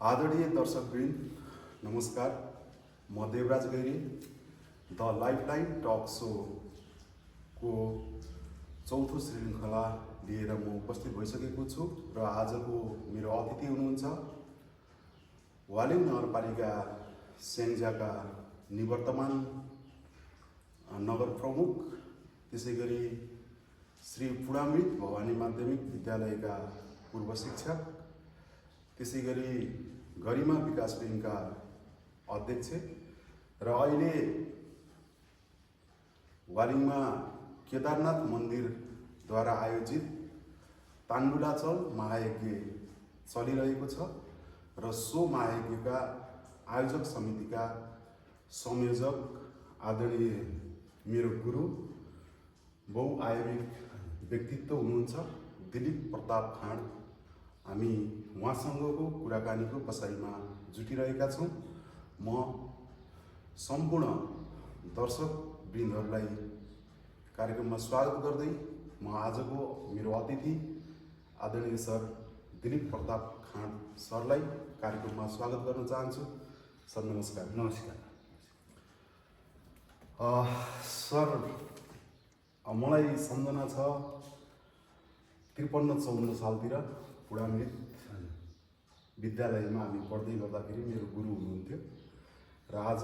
आदरणीय दर्शकवृन्द नमस्कार। म देवराज गैरी द लाइफलाइन टक शो को चौथो श्रृङ्खला लिएर म उपस्थित भइसकेको छु र आजको मेरो अतिथि हुनुहुन्छ वालिङ नगरपालिका स्याङ्जाका निवर्तमान नगर प्रमुख, त्यसैगरी श्री पुडामृत भवानी माध्यमिक विद्यालयका पूर्व शिक्षक, त्यसैगरी गरिमा विकास विङका अध्यक्ष र अहिले वालिङमा केदारनाथ मन्दिरद्वारा आयोजित ताण्डुलाचल महायज्ञ चलिरहेको छ र सो महायज्ञका आयोजक समितिका संयोजक आदरणीय मेरो गुरु बहुआयामिक व्यक्तित्व हुनुहुन्छ दिलीप प्रताप खाँड। हामी उहाँसँगको कुराकानीको बसाइमा जुटिरहेका छौँ। म सम्पूर्ण दर्शक वृन्दहरूलाई कार्यक्रममा स्वागत गर्दै म आजको मेरो अतिथि आदरणीय सर दिलीप प्रताप खाँड सरलाई कार्यक्रममा स्वागत गर्न चाहन्छु। सर नमस्कार। नमस्कार। सर, मलाई सम्झना छ 53-54 सालतिर पुडामृत विद्यालयमा हामी पढ्दै गर्दाखेरि मेरो गुरु हुनुहुन्थ्यो र आज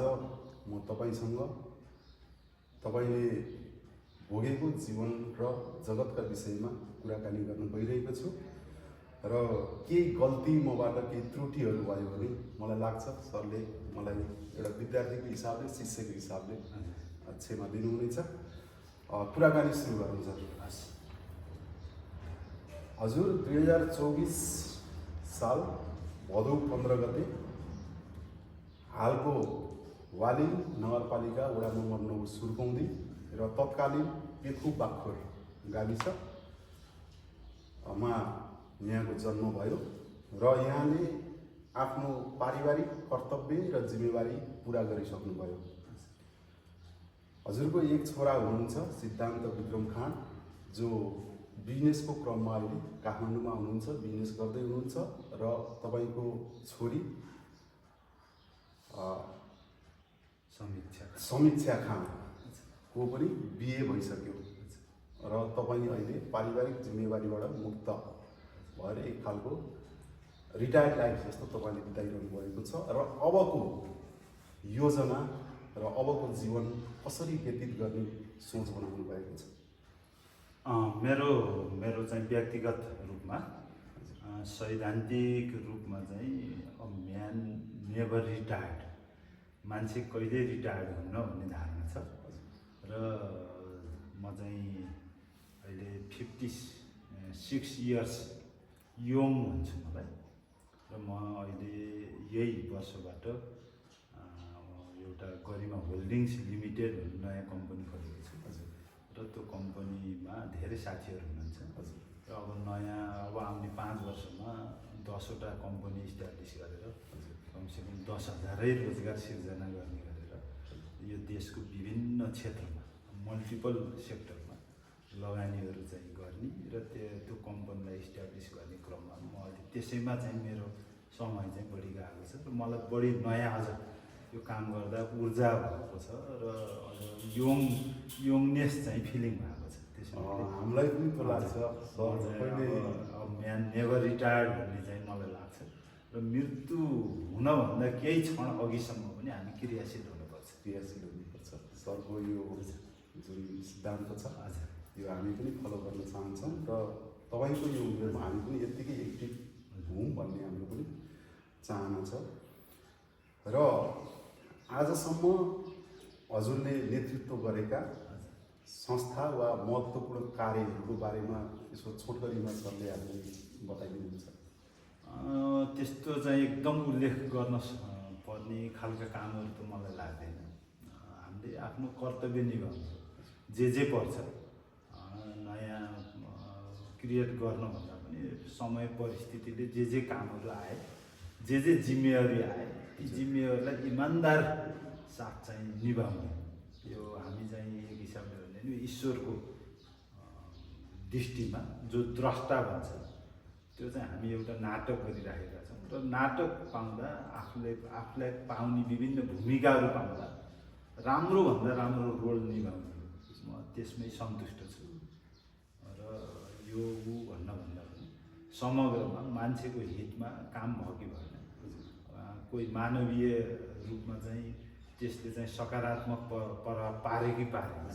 म तपाईसँग तपाईले भोगेको जीवन र जगतका विषयमा कुराकानी गर्न गइरहेको छु र केही गल्ती मबाट केही त्रुटिहरू भयो भने मलाई लाग्छ सरले मलाई एउटा विद्यार्थीको हिसाबले, शिष्यको हिसाबले क्षमा दिनुहुनेछ। कुराकानी सुरु गरौँ सर। हजुर 2024 साल भदौ 15 गते हालको वालिङ नगरपालिका वडा नम्बर 9 सुर्कौँदी र तत्कालीन पेखु बाख्खोर गाविसमा यहाँको जन्म भयो र यहाँले आफ्नो पारिवारिक कर्तव्य र जिम्मेवारी पुरा गरिसक्नुभयो। हजुरको एक छोरा हुनुहुन्छ सिद्धान्त विक्रम खाँड, जो बिजनेसको क्रममा अहिले काठमाडौँमा हुनुहुन्छ, बिजनेस गर्दै हुनुहुन्छ र तपाईँको छोरी समीक्षा खाँडको पनि बिए भइसक्यो र तपाईँ अहिले पारिवारिक जिम्मेवारीबाट मुक्त भएर एक खालको रिटायर्ड लाइफ जस्तो तपाईँले बिताइरहनु भएको छ र अबको योजना र अबको जीवन कसरी व्यतीत गर्ने सोच बनाउनु भएको छ? मेरो चाहिँ व्यक्तिगत रूपमा सैद्धान्तिक रूपमा चाहिँ अ म्यान नेभर रिटायर्ड, मान्छे कहिल्यै रिटायर्ड हुन्न भन्ने धारणा छ र म चाहिँ अहिले 56 इयर्स यङ भन्छु मलाई र म अहिले यही वर्षबाट एउटा गरिमा होल्डिङ्स लिमिटेड भन्ने नयाँ कम्पनी खोलेको छु र त्यो कम्पनीमा धेरै साथीहरू हुनुहुन्छ र अब नयाँ आउने 5 वर्षमा 10वटा कम्पनी इस्टाब्लिस गरेर कमसेकम 10,000 रोजगार सिर्जना गर्ने गरेर यो देशको विभिन्न क्षेत्रमा मल्टिपल सेक्टरमा लगानीहरू चाहिँ गर्ने र त्यो कम्पनीलाई इस्टाब्लिस गर्ने क्रममा म अहिले त्यसैमा चाहिँ मेरो समय चाहिँ बढी गएको छ र मलाई बढी नयाँ अझ यो काम गर्दा ऊर्जा भएको छ र यङनेस चाहिँ फिलिङ भएको छ। त्यसैले हामीलाई पनि त्यो लाग्छ अब म्यान नेभर रिटायर्ड भन्ने चाहिँ मलाई लाग्छ र मृत्यु हुनभन्दा केही क्षण अघिसम्म पनि हामी क्रियाशील हुनुपर्छ। सरको यो जुन सिद्धान्त छ यो हामी पनि फलो गर्न चाहन्छौँ र तपाईँको यो उमेरमा हामी पनि यत्तिकै एक्टिभ हौँ भन्ने हाम्रो पनि चाहना छ र आजसम्म हजुरले नेतृत्व गरेका संस्था वा महत्त्वपूर्ण कार्यहरूको बारेमा यसो छोटकरीमा सरले हामीलाई बताइदिनुहुन्छ। त्यस्तो चाहिँ एकदम उल्लेख गर्न पर्ने खालका कामहरू त मलाई लाग्दैन। हामीले आफ्नो कर्तव्य निभाउनु जे पर्छ नयाँ क्रिएट गर्नुभन्दा पनि समय परिस्थितिले जे कामहरू आए, जे जिम्मेवारी आए ती जिम्मेवारीलाई इमान्दार साथ चाहिँ निभाउने, यो हामी चाहिँ एक हिसाबले भने ईश्वरको दृष्टिमा जो द्रष्टा भन्छ त्यो चाहिँ हामी एउटा नाटक गरिराखेका छौँ र नाटक पाउँदा आफूलाई पाउने विभिन्न भूमिकाहरू पाउँदा राम्रोभन्दा राम्रो रोल निभाउने म त्यसमै सन्तुष्ट छु र यो भन्दा पनि समग्रमा मान्छेको हितमा काम भयो कि भएन कोही मानवीय रूपमा चाहिँ त्यसले चाहिँ सकारात्मक प्रभाव पारे कि पारेन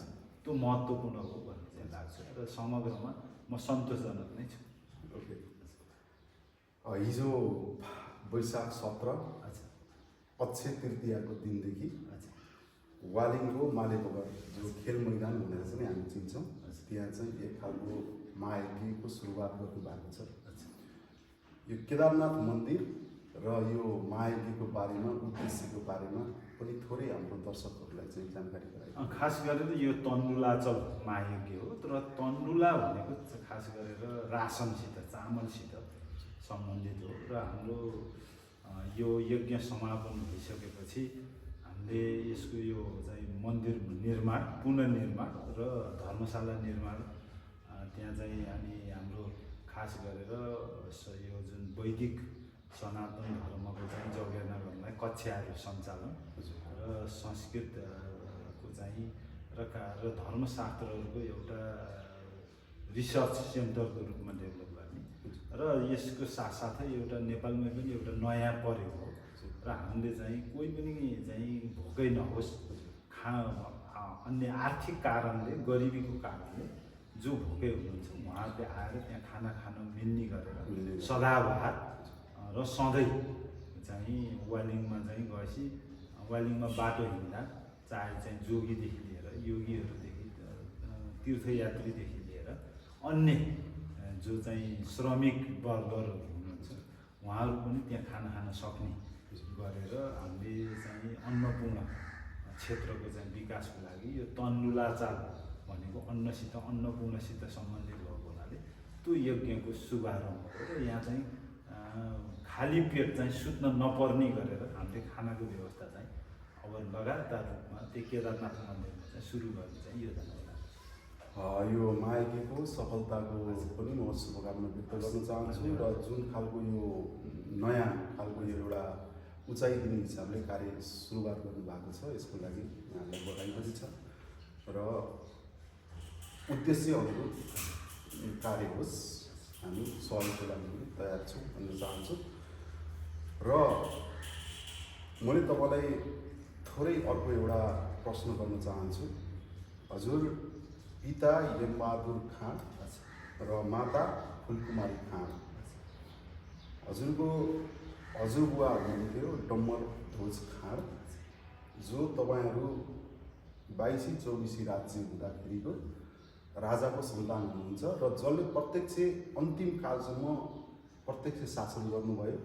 त्यो महत्त्वपूर्ण हो भन्ने चाहिँ लाग्छ र समग्रमा म सन्तोषजनक नै छु। ओके, हिजो वैशाख 17 अक्षय तृतीयाको दिनदेखि वालिङको मालेबगर जो खेल मैदान भनेर चाहिँ हामी चिन्छौँ त्यहाँ चाहिँ एक खालको महायज्ञको सुरुवात गर्नु भएको छ। यो केदारनाथ मन्दिर र यो महायज्ञको बारेमा उद्देश्यको बारेमा पनि थोरै हाम्रो दर्शकहरूलाई चाहिँ जानकारी गराइदिनु। खास गरेर यो तन्डुलाचल महायज्ञ हो तर तन्डुला भनेको खास गरेर रासनसित चामलसित सम्बन्धित हो र हाम्रो यो यज्ञ समापन भइसकेपछि हामीले यसको यो चाहिँ मन्दिर निर्माण पुनर्निर्माण र धर्मशाला निर्माण त्यहाँ चाहिँ हाम्रो खास गरेर यो जुन वैदिक सनातन धर्मको चाहिँ जगेर्ना गर्नलाई कक्षाहरू सञ्चालन र संस्कृतको चाहिँ र धर्मशास्त्रहरूको एउटा रिसर्च सेन्टरको रूपमा डेभलप गर्ने र यसको साथसाथै एउटा नेपालमै पनि एउटा नयाँ परेको हो र हामीले चाहिँ कोही पनि चाहिँ भोकै नहोस् अन्य आर्थिक कारणले गरिबीको कारणले जो भोकै हुनुहुन्छ उहाँहरूले आएर त्यहाँ खाना खान मिल्ने गरेर सदाबहार र सधैँ चाहिँ वालिङमा चाहिँ गएपछि वालिङमा बाटो हिँड्दा चाहे चाहिँ जोगीदेखि लिएर योगीहरूदेखि तीर्थयात्रीदेखि लिएर अन्य जो चाहिँ श्रमिक वर्गहरू हुनुहुन्छ उहाँहरू पनि त्यहाँ खाना खान सक्ने गरेर हामीले चाहिँ अन्नपूर्ण क्षेत्रको चाहिँ विकासको लागि यो तन्डुलाचाल भनेको अन्नपूर्णसित सम्बन्धित भएको हुनाले त्यो यज्ञको शुभारम्भ हो र यहाँ चाहिँ खाली पेट चाहिँ सुत्न नपर्ने गरेर हामीले खानाको व्यवस्था चाहिँ अब लगातार रूपमा त्यो केदारनाथ मन्दिरमा चाहिँ सुरु गर्ने चाहिँ योजना होला। यो महायज्ञको सफलताको पनि म शुभकामना व्यक्त गर्न चाहन्छु र जुन खालको यो नयाँ खालको यो एउटा उचाइ दिने हिसाबले कार्य सुरुवात गर्नुभएको छ यसको लागि यहाँलाई बधाई पनि छ र उद्देश्य अनुरूप कार्य होस् हामी सहयोगको लागि पनि तयार छौँ भन्न चाहन्छु र मैले तपाईँलाई थोरै अर्को एउटा प्रश्न गर्न चाहन्छु। हजुर पिता यमबहादुर खाँड र माता फुलकुमारी खाँड, हजुरको हजुरबुवा हुनुहुन्थ्यो डम्बर ध्वज खाँड जो तपाईँहरू 22-24 राज्य हुँदाखेरिको राजाको सन्तान हुनुहुन्छ र जसले प्रत्यक्ष अन्तिम कालसम्म प्रत्यक्ष शासन गर्नुभयो।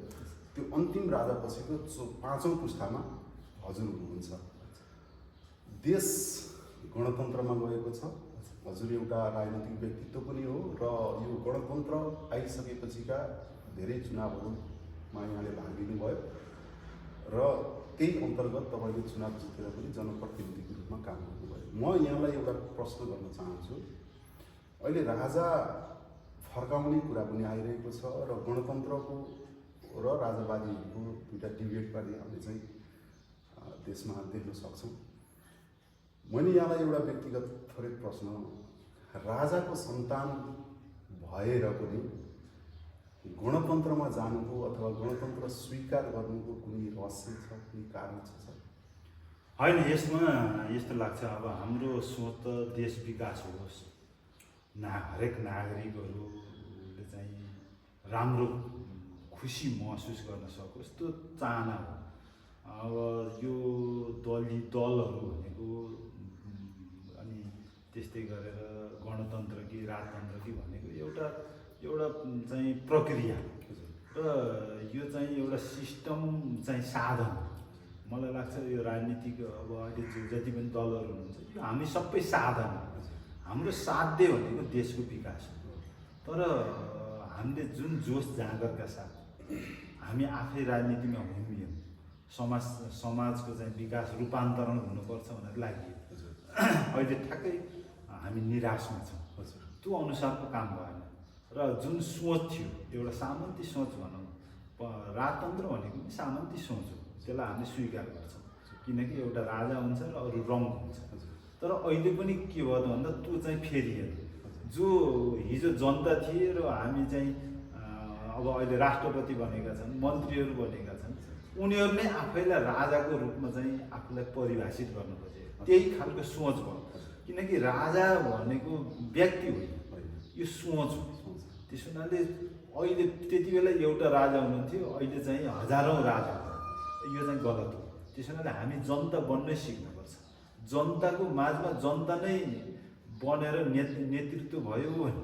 त्यो अन्तिम राजापछिको 5औं पुस्तामा हजुर हुनुहुन्छ। देश गणतन्त्रमा गएको छ, हजुर एउटा राजनीतिक व्यक्तित्व पनि हो र यो गणतन्त्र आइसकेपछिका धेरै चुनावहरूमा यहाँले भाग लिनुभयो र त्यही अन्तर्गत तपाईँले चुनाव जितेर पनि जनप्रतिनिधिको रूपमा काम गर्नुभयो। म यहाँलाई एउटा प्रश्न गर्न चाहन्छु, अहिले राजा फर्काउने कुरा पनि आइरहेको छ र गणतन्त्रको र राजावादीहरूको दुईवटा डिबेट पनि हामीले चाहिँ देशमा देख्न सक्छौँ। मैले यहाँलाई एउटा व्यक्तिगत थोरै प्रश्न, राजाको सन्तान भएर पनि गणतन्त्रमा जानुको अथवा गणतन्त्र स्वीकार गर्नुको कुनै रहस्य छ, कुनै कारण छ? होइन, यसमा यस्तो लाग्छ अब हाम्रो सोच त देश विकास होस्, हरेक नागरिकहरूले चाहिँ राम्रो खुसी महसुस गर्न सकोस्, त्यो चाहना हो। अब यो दलहरू भनेको अनि त्यस्तै गरेर गणतन्त्र कि राजतन्त्र कि भनेको एउटा चाहिँ प्रक्रिया र यो चाहिँ एउटा सिस्टम चाहिँ साधन। मलाई लाग्छ यो राजनीतिक अब अहिले जति पनि दलहरू हुनुहुन्छ यो हामी सबै साधन, हाम्रो साध्य भनेको देशको विकास हो। तर हामीले जुन जोस जाँगरका साथ हामी आफै राजनीतिमा हुमियौँ, समाजको चाहिँ विकास रूपान्तरण हुनुपर्छ भनेर लागि अहिले ठ्याक्कै हामी निराशमा छौँ। त्यो अनुसारको काम भएन। र जुन सोच थियो एउटा सामन्ती सोच भनौँ, राजतन्त्र भनेको पनि सामन्ती सोच हो, त्यसलाई हामीले स्वीकार गर्छौँ किनकि एउटा राजा हुन्छ र अरू रङ हुन्छ। तर अहिले पनि के भयो भन्दा त्यो चाहिँ फेरियो, जो हिजो जनता थिए र हामी चाहिँ अब अहिले राष्ट्रपति बनेका छन्, मन्त्रीहरू बनेका छन्, उनीहरू नै आफैलाई राजाको रूपमा चाहिँ आफूलाई परिभाषित गर्नु खोजे। त्यही खालको सोच भयो, किनकि राजा भनेको व्यक्ति होइन, यो सोच हो। त्यस हुनाले अहिले त्यति बेला एउटा राजा हुनुहुन्थ्यो, अहिले चाहिँ हजारौँ राजा, यो चाहिँ गलत हो। त्यस हुनाले हामी जनता बन्नै सिक्नुपर्छ। जनताको माझमा जनता नै बनेर नेतृत्व भयो भने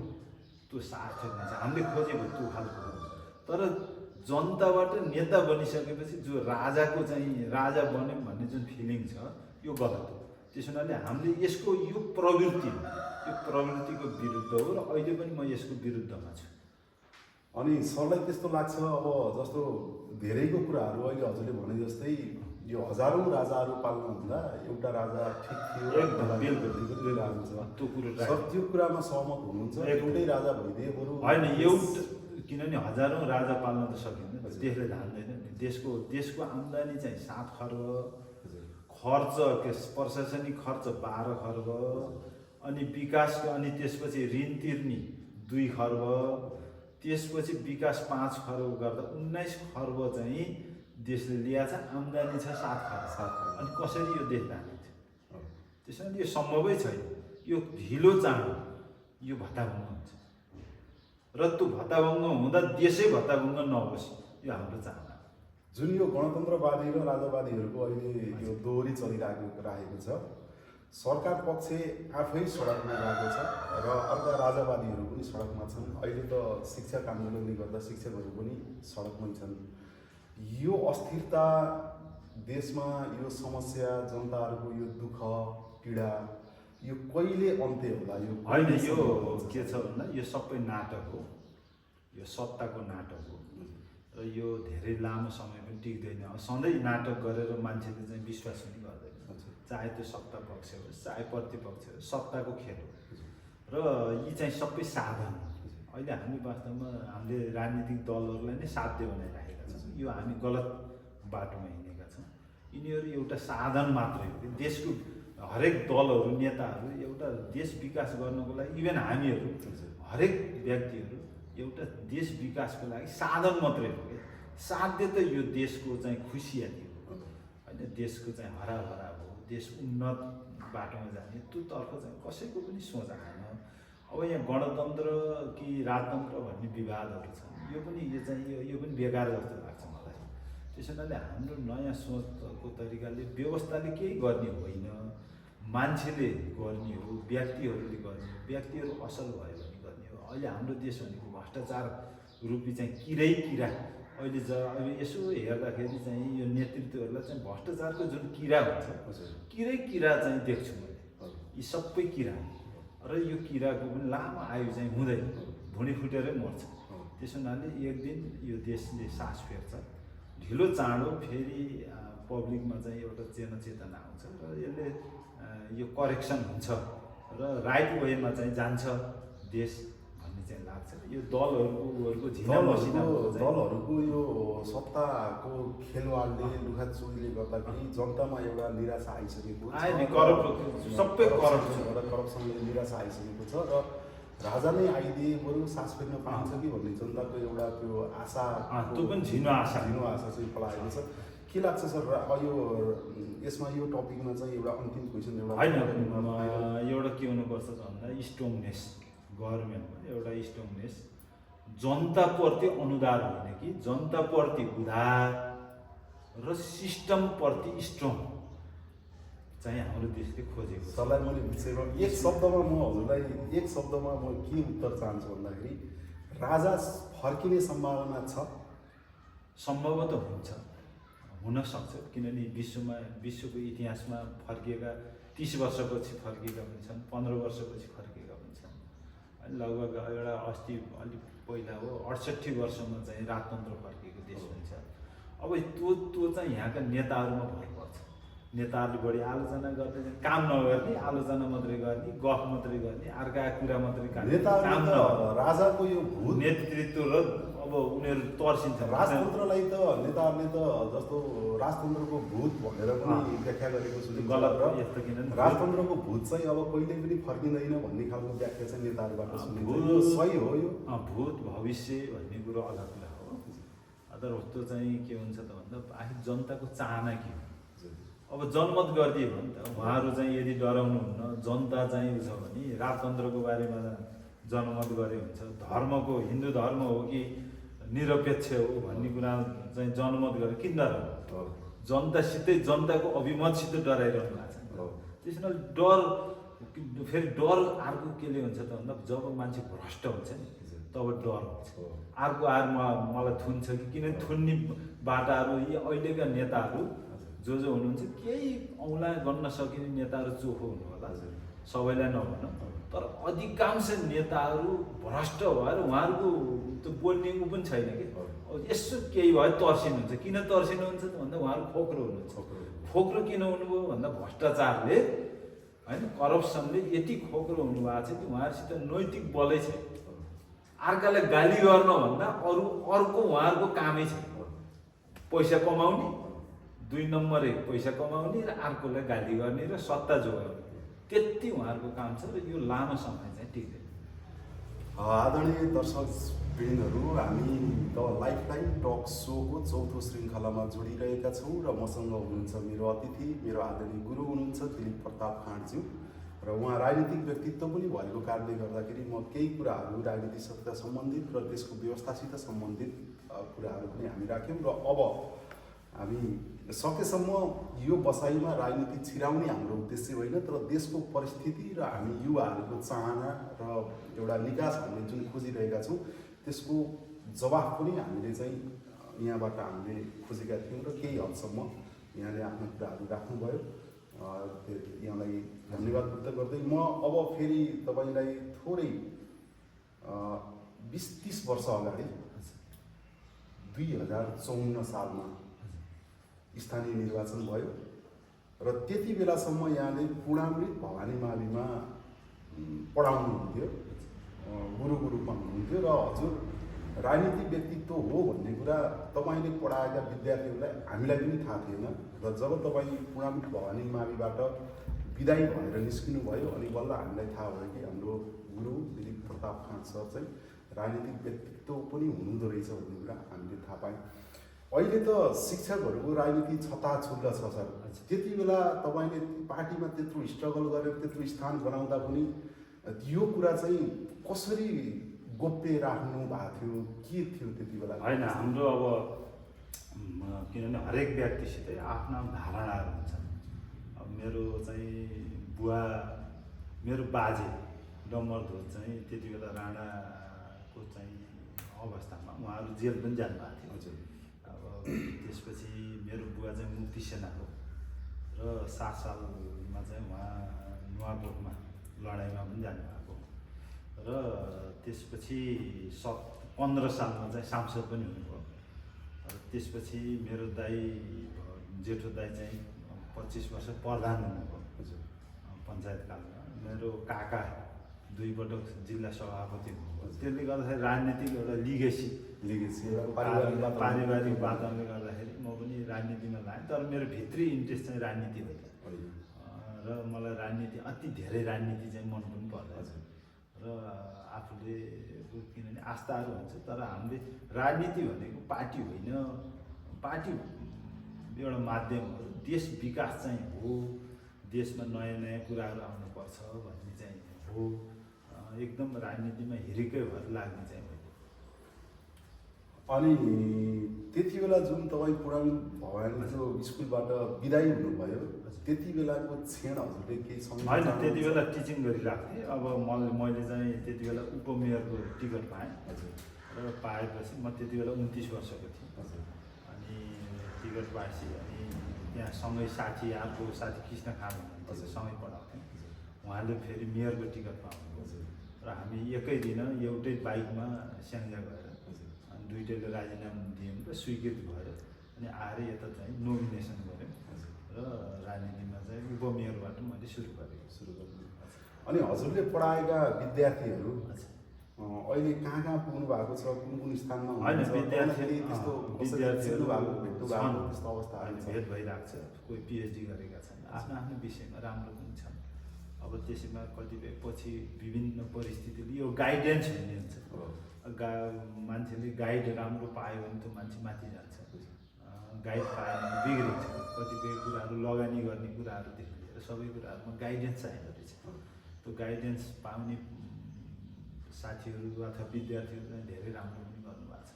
त्यो सार्थक हुन्छ। हामीले खोजेको त्यो खालको हो। तर जनताबाट नेता बनिसकेपछि जो राजाको चाहिँ राजा बन्यो भन्ने जुन फिलिङ छ, यो गलत हो। त्यस हुनाले हामीले यसको यो प्रवृत्तिको विरुद्ध हो र अहिले पनि म यसको विरुद्धमा छु। अनि सरलाई त्यस्तो लाग्छ अब जस्तो धेरैको कुराहरू अहिले हजुरले भने जस्तै यो हजारौँ राजाहरू पाल्नु हुँदा एउटा राजा ठिक थियो, सर त्यो कुरामा सहमत हुनुहुन्छ? एउटै राजा भइदिए बरु होइन, एउटा, किनभने हजारौँ राजा पाल्न त सकिँदैन, देशले धान्दैन नि। देशको आम्दानी चाहिँ 7 खर्ब, खर्च प्रशासनिक खर्च 12 खर्ब, अनि विकासको, अनि त्यसपछि ऋण तिर्ने 2 खर्ब, त्यसपछि विकास 5 खर्ब गर्दा 19 खर्ब चाहिँ देशले ल्याएको छ, आम्दानी छ 7 खर्ब। अनि कसरी यो देश धानिन्छ? त्यसैले यो सम्भवै छैन। यो ढिलो चाँडो यो भत्ताभङ्ग हुन्छ र त्यो भत्ताभङ्ग हुँदा देशै भत्ताभङ्ग नहोस्, यो हाम्रो चाहना। जुन यो गणतन्त्रवादी र राजावादीहरूको अहिले यो दोहोरी चलिरहेको छ, सरकार पक्ष आफै सडकमा गएको छ र अर्का राजावादीहरू पनि सडकमा छन्। अहिले त शिक्षक आन्दोलनले गर्दा शिक्षकहरू पनि सडकमै छन्। यो अस्थिरता देशमा, यो समस्या, जनताहरूको यो दुःख पीडा, यो कहिले अन्त्य होला? यो होइन, यो के छ भन्दा यो सबै नाटक हो, यो सत्ताको नाटक हो र यो धेरै लामो समय पनि टिक्दैन। सधैँ नाटक गरेर मान्छेले चाहिँ विश्वास पनि गर्दैन, चाहे त्यो सत्ता पक्ष होस् चाहे प्रतिपक्ष होस्, सत्ताको खेल हो र यी चाहिँ सबै साधन हो। अहिले हामी वास्तवमा हामीले राजनीतिक दलहरूलाई नै साध्य बनाइराखेका छौँ। यो हामी गलत बाटोमा हिँडेका छौँ। यिनीहरू एउटा साधन मात्रै हो। देशको हरेक दलहरू, नेताहरू एउटा देश विकास गर्नको लागि, इभन हामीहरू हरेक व्यक्तिहरू एउटा देश विकासको लागि साधन मात्रै हो। साध्य त यो देशको चाहिँ खुसियाली हो होइन, देशको चाहिँ हराभरा हो, देश उन्नत बाटोमा जाने त्योतर्फ चाहिँ कसैको पनि सोच आएन। अब यहाँ गणतन्त्र कि राजतन्त्र भन्ने विवादहरू छन्, यो पनि बेकार जस्तो लाग्छ मलाई। त्यसो हुनाले हाम्रो नयाँ सोचको तरिकाले व्यवस्थाले केही गर्ने होइन, मान्छेले गर्ने हो, व्यक्तिहरूले गर्ने हो। व्यक्तिहरू असल भयो भने गर्ने हो। अहिले हाम्रो देश भनेको भ्रष्टाचार रूपी चाहिँ किरा अहिले यसो हेर्दाखेरि चाहिँ यो नेतृत्वहरूलाई चाहिँ भ्रष्टाचारको जुन किरा हुन्छ, किरा चाहिँ देख्छु मैले। यी सबै किरा र यो किराको पनि लामो आयु चाहिँ हुँदैन, भुँडी फुटेरै मर्छ। त्यसो हुनाले एक दिन यो देशले सास फेर्छ, ढिलो चाँडो फेरि पब्लिकमा चाहिँ एउटा चेतना आउँछ र यसले यो करेक्सन हुन्छ र राइट वेमा चाहिँ जान्छ देश भन्ने चाहिँ लाग्छ। यो दलहरूको दलहरूको यो सत्ताको खेलवाडले, लुखाचुरीले गर्दाखेरि जनतामा एउटा निराशा आइसकेको छ। सबै करप्सनले निराशा आइसकेको छ र राजा नै आइदिए बरु सास फेर्न पाइन्छ कि भन्ने जनताको एउटा त्यो आशा, त्यो पनि झिनो आशा चाहिँ पलाएको छ। के लाग्छ सर यो यसमा, यो टपिकमा चाहिँ एउटा अन्तिम क्वेसन एउटा के हुनुपर्छ भन्दा स्ट्रङनेस, गभर्मेन्टमा एउटा स्ट्रङनेस, जनताप्रति अनुदार होइन कि जनताप्रति उदार र सिस्टमप्रति स्ट्रङ चाहिँ हाम्रो देशले खोजेको। सरलाई मैले विषयमा एक शब्दमा म के उत्तर चाहन्छु भन्दाखेरि राजा फर्किने सम्भावना छ? सम्भवतः हुनसक्छ, किनभने विश्वको इतिहासमा फर्किएका 30 वर्षपछि फर्किएका पनि छन्, 15 वर्षपछि फर्किएका पनि छन्। लगभग एउटा अस्ति अलिक पहिला हो 68 वर्षमा चाहिँ राजतन्त्र फर्किएको देश पनि छ। अब त्यो चाहिँ यहाँका नेताहरूमा भर पर्छ। नेताहरूले बढी आलोचना गर्दै काम नगर्ने, आलोचना मात्रै गर्ने, गफ मात्रै गर्ने, अर्का कुरा मात्रै गर्ने, काम नेताहरूले राजाको यो भूत नेतृत्व र अब उनीहरू तर्सिन्छ। राजतन्त्रलाई त नेताहरूले त जस्तो राजतन्त्रको भूत भनेर पनि व्याख्या गरेको छु। गलत र यस्तो किन राजतन्त्रको भूत चाहिँ अब कहिले पनि फर्किँदैन भन्ने खालको व्याख्या चाहिँ नेताहरूबाट सुनिन्छ। यो सही हो? यो भूत भविष्य भन्ने कुरो अलग कुरा हो। तर त्यो चाहिँ के हुन्छ त भन्दा आखिर जनताको चाहना के हो? अब जनमत गरिदियो भने त उहाँहरू चाहिँ यदि डराउनुहुन्न, जनता चाहिँ छ भने राजतन्त्रको बारेमा जनमत गरे हुन्छ, धर्मको हिन्दू धर्म हो कि निरपेक्ष हो भन्ने कुरा चाहिँ जनमत गरे किन डराउनु? जनतासितै जनताको अभिमतसित डराइरहनु भएको छ। त्यसैले डर फेरि डर अर्को केले हुन्छ त भन्दा जब मान्छे भ्रष्ट हुन्छ नि तब डर हुन्छ। अर्को आएर मलाई थुन्छ कि किन थुन्ने बाटाहरू यी अहिलेका नेताहरू जो हुनुहुन्छ केही औँला गर्न सकिने नेताहरू चोखो हुनु होला, सबैलाई नभनौँ, तर अधिकांश नेताहरू भ्रष्ट भएर उहाँहरूको त्यो बोल्ने ऊ पनि छैन कि यसो केही भयो तर्सिनुहुन्छ। किन तर्सिनुहुन्छ त भन्दा उहाँहरू खोक्रो हुनुहुन्छ। खोक्रो किन हुनुभयो भन्दा भ्रष्टाचारले होइन, करप्सनले यति खोक्रो हुनुभएको छ कि उहाँहरूसित नैतिक बलै छैन। अर्कालाई गाली गर्न भन्दा अर्को उहाँहरूको कामै छैन, पैसा कमाउने, 2 नम्बरे पैसा कमाउने र अर्कोलाई गाली गर्ने र सत्ता जोगाउने, त्यति उहाँहरूको काम छ र यो लामो समय चाहिँ टिक्दैन। आदरणीय दर्शकवृन्दहरू, हामी द लाइफलाइन टक सोको 4थो श्रृङ्खलामा जोडिरहेका छौँ र मसँग हुनुहुन्छ मेरो अतिथि, मेरो आदरणीय गुरु हुनुहुन्छ दिलीप प्रताप खाँडज्यू र उहाँ राजनीतिक व्यक्तित्व पनि भएको कारणले गर्दाखेरि म केही कुराहरू राजनीतिसित सम्बन्धित र देशको व्यवस्थासित सम्बन्धित कुराहरू पनि हामी राख्यौँ र अब हामी सकेसम्म यो बसाइमा राजनीति छिराउने हाम्रो उद्देश्य होइन, तर देशको परिस्थिति र हामी युवाहरूको चाहना र एउटा निकास हामीले जुन खोजिरहेका छौँ त्यसको जवाफ पनि हामीले चाहिँ यहाँबाट हामीले खोजेका थियौँ र केही हदसम्म यहाँले आफ्ना कुराहरू राख्नुभयो। यहाँलाई धन्यवाद व्यक्त गर्दै म अब फेरि तपाईँलाई थोरै 20-30 वर्ष अगाडि 2054 सालमा स्थानीय निर्वाचन भयो र त्यति बेलासम्म यहाँले पूर्णामृत भवानी माविमा पढाउनुहुन्थ्यो, गुरुको रूपमा हुनुहुन्थ्यो र हजुर राजनीतिक व्यक्तित्व हो भन्ने कुरा तपाईँले पढाएका विद्यार्थीहरूलाई हामीलाई पनि थाहा थिएन र जब तपाईँ पूर्णामृत भवानी माविबाट विदाई भएर निस्किनु भयो अनि बल्ल हामीलाई थाहा भयो कि हाम्रो गुरु दिलीप प्रताप खाँड सर चाहिँ राजनीतिक व्यक्तित्व पनि हुनुहुँदो रहेछ भन्ने कुरा हामीले थाहा पायौँ। अहिले त शिक्षकहरूको राजनीति छताछुल्ल छ सर। त्यति बेला तपाईँले पार्टीमा त्यत्रो स्ट्रगल गरेर त्यत्रो स्थान बनाउँदा पनि यो कुरा चाहिँ कसरी गोप्य राख्नु भएको थियो, के थियो त्यति बेला? होइन, हाम्रो अब किनभने हरेक व्यक्तिसितै आफ्ना धारणाहरू हुन्छन्। अब मेरो चाहिँ बुवा, मेरो बाजे डम्बरध्वज चाहिँ त्यति बेला राणाको चाहिँ अवस्थामा उहाँहरू जेल पनि जानुभएको थियो। हजुर। अब त्यसपछि मेरो बुवा चाहिँ मुक्ति सेनाको र 7 सालमा चाहिँ उहाँ नुवाकोटमा लडाइँमा पनि जानुभएको र त्यसपछि 15 सालमा चाहिँ सांसद पनि हुनुभयो। र त्यसपछि मेरो दाइ, जेठो दाइ चाहिँ 25 वर्ष प्रधान हुनुभयो पञ्चायतकालमा। मेरो काका 2 पटक जिल्ला सभापति हुनुभयो। त्यसले गर्दाखेरि राजनीतिक एउटा लिगेसी पारिवारिक वातावरणले गर्दाखेरि म पनि राजनीतिमा लागेँ, तर मेरो भित्री इन्ट्रेस्ट चाहिँ राजनीति होइन र मलाई राजनीति अति धेरै राजनीति चाहिँ मन पनि पर्दैन र आफूले किनभने आस्थाहरू हुन्छ, तर हामीले राजनीति भनेको पार्टी होइन, पार्टी एउटा माध्यम हो। देश विकास चाहिँ हो, देशमा नयाँ नयाँ कुराहरू आउनुपर्छ भन्ने चाहिँ हो। एकदम राजनीतिमा हिरिकै भएर लाग्ने चाहिँ हो। अनि त्यति बेला जुन तपाईँ पूर्णामृत भवानीको स्कुलबाट बिदाई हुनुभयो त्यति बेलाको क्षण हजुरले केही सम्झना? होइन, त्यति बेला टिचिङ गरिरहेको थिएँ। अब मैले चाहिँ त्यति बेला उपमेयरको टिकट पाएँ र पाएपछि म त्यति बेला 29 वर्षको थिएँ। अनि टिकट पाएपछि अनि त्यहाँ सँगै साथी, अर्को साथी कृष्ण खान हुनुहुन्थ्यो, सँगै पढाउँथ्यौँ। उहाँले फेरि मेयरको टिकट पाउनुभयो र हामी एकै दिन एउटै बाइकमा स्याङ्जा गएर अनि दुइटैले राजीनामा दियौँ र स्वीकृत भयो। अनि आएर यता चाहिँ नोमिनेसन गऱ्यौँ र र राजनीतिमा चाहिँ उपमेयरबाट मैले सुरु गरेको अनि हजुरले पढाएका विद्यार्थीहरू अहिले कहाँ कहाँ पुग्नु भएको छ, कुन कुन स्थानमा होइन विद्यार्थी त्यस्तो विद्यार्थीहरू भेट्नु भएको त्यस्तो अवस्था अहिले भेट भइरहेको छ। कोही पिएचडी गरेका छन्, आफ्नो आफ्नो विषयमा राम्रो पनि छन्। अब त्यसैमा कतिपय पछि विभिन्न परिस्थितिले यो गाइडेन्स हुने हुन्छ। मान्छेले गाइड राम्रो पायो भने त मान्छे माथि जान्छ, गाइड पाएन भने बिग्रिन्छ। कतिपय कुराहरू लगानी गर्ने कुराहरूदेखि लिएर सबै कुराहरूमा गाइडेन्स चाहिँदो रहेछ। त्यो गाइडेन्स पाउने साथीहरू अथवा विद्यार्थीहरू चाहिँ धेरै राम्रो पनि गर्नुभएको छ।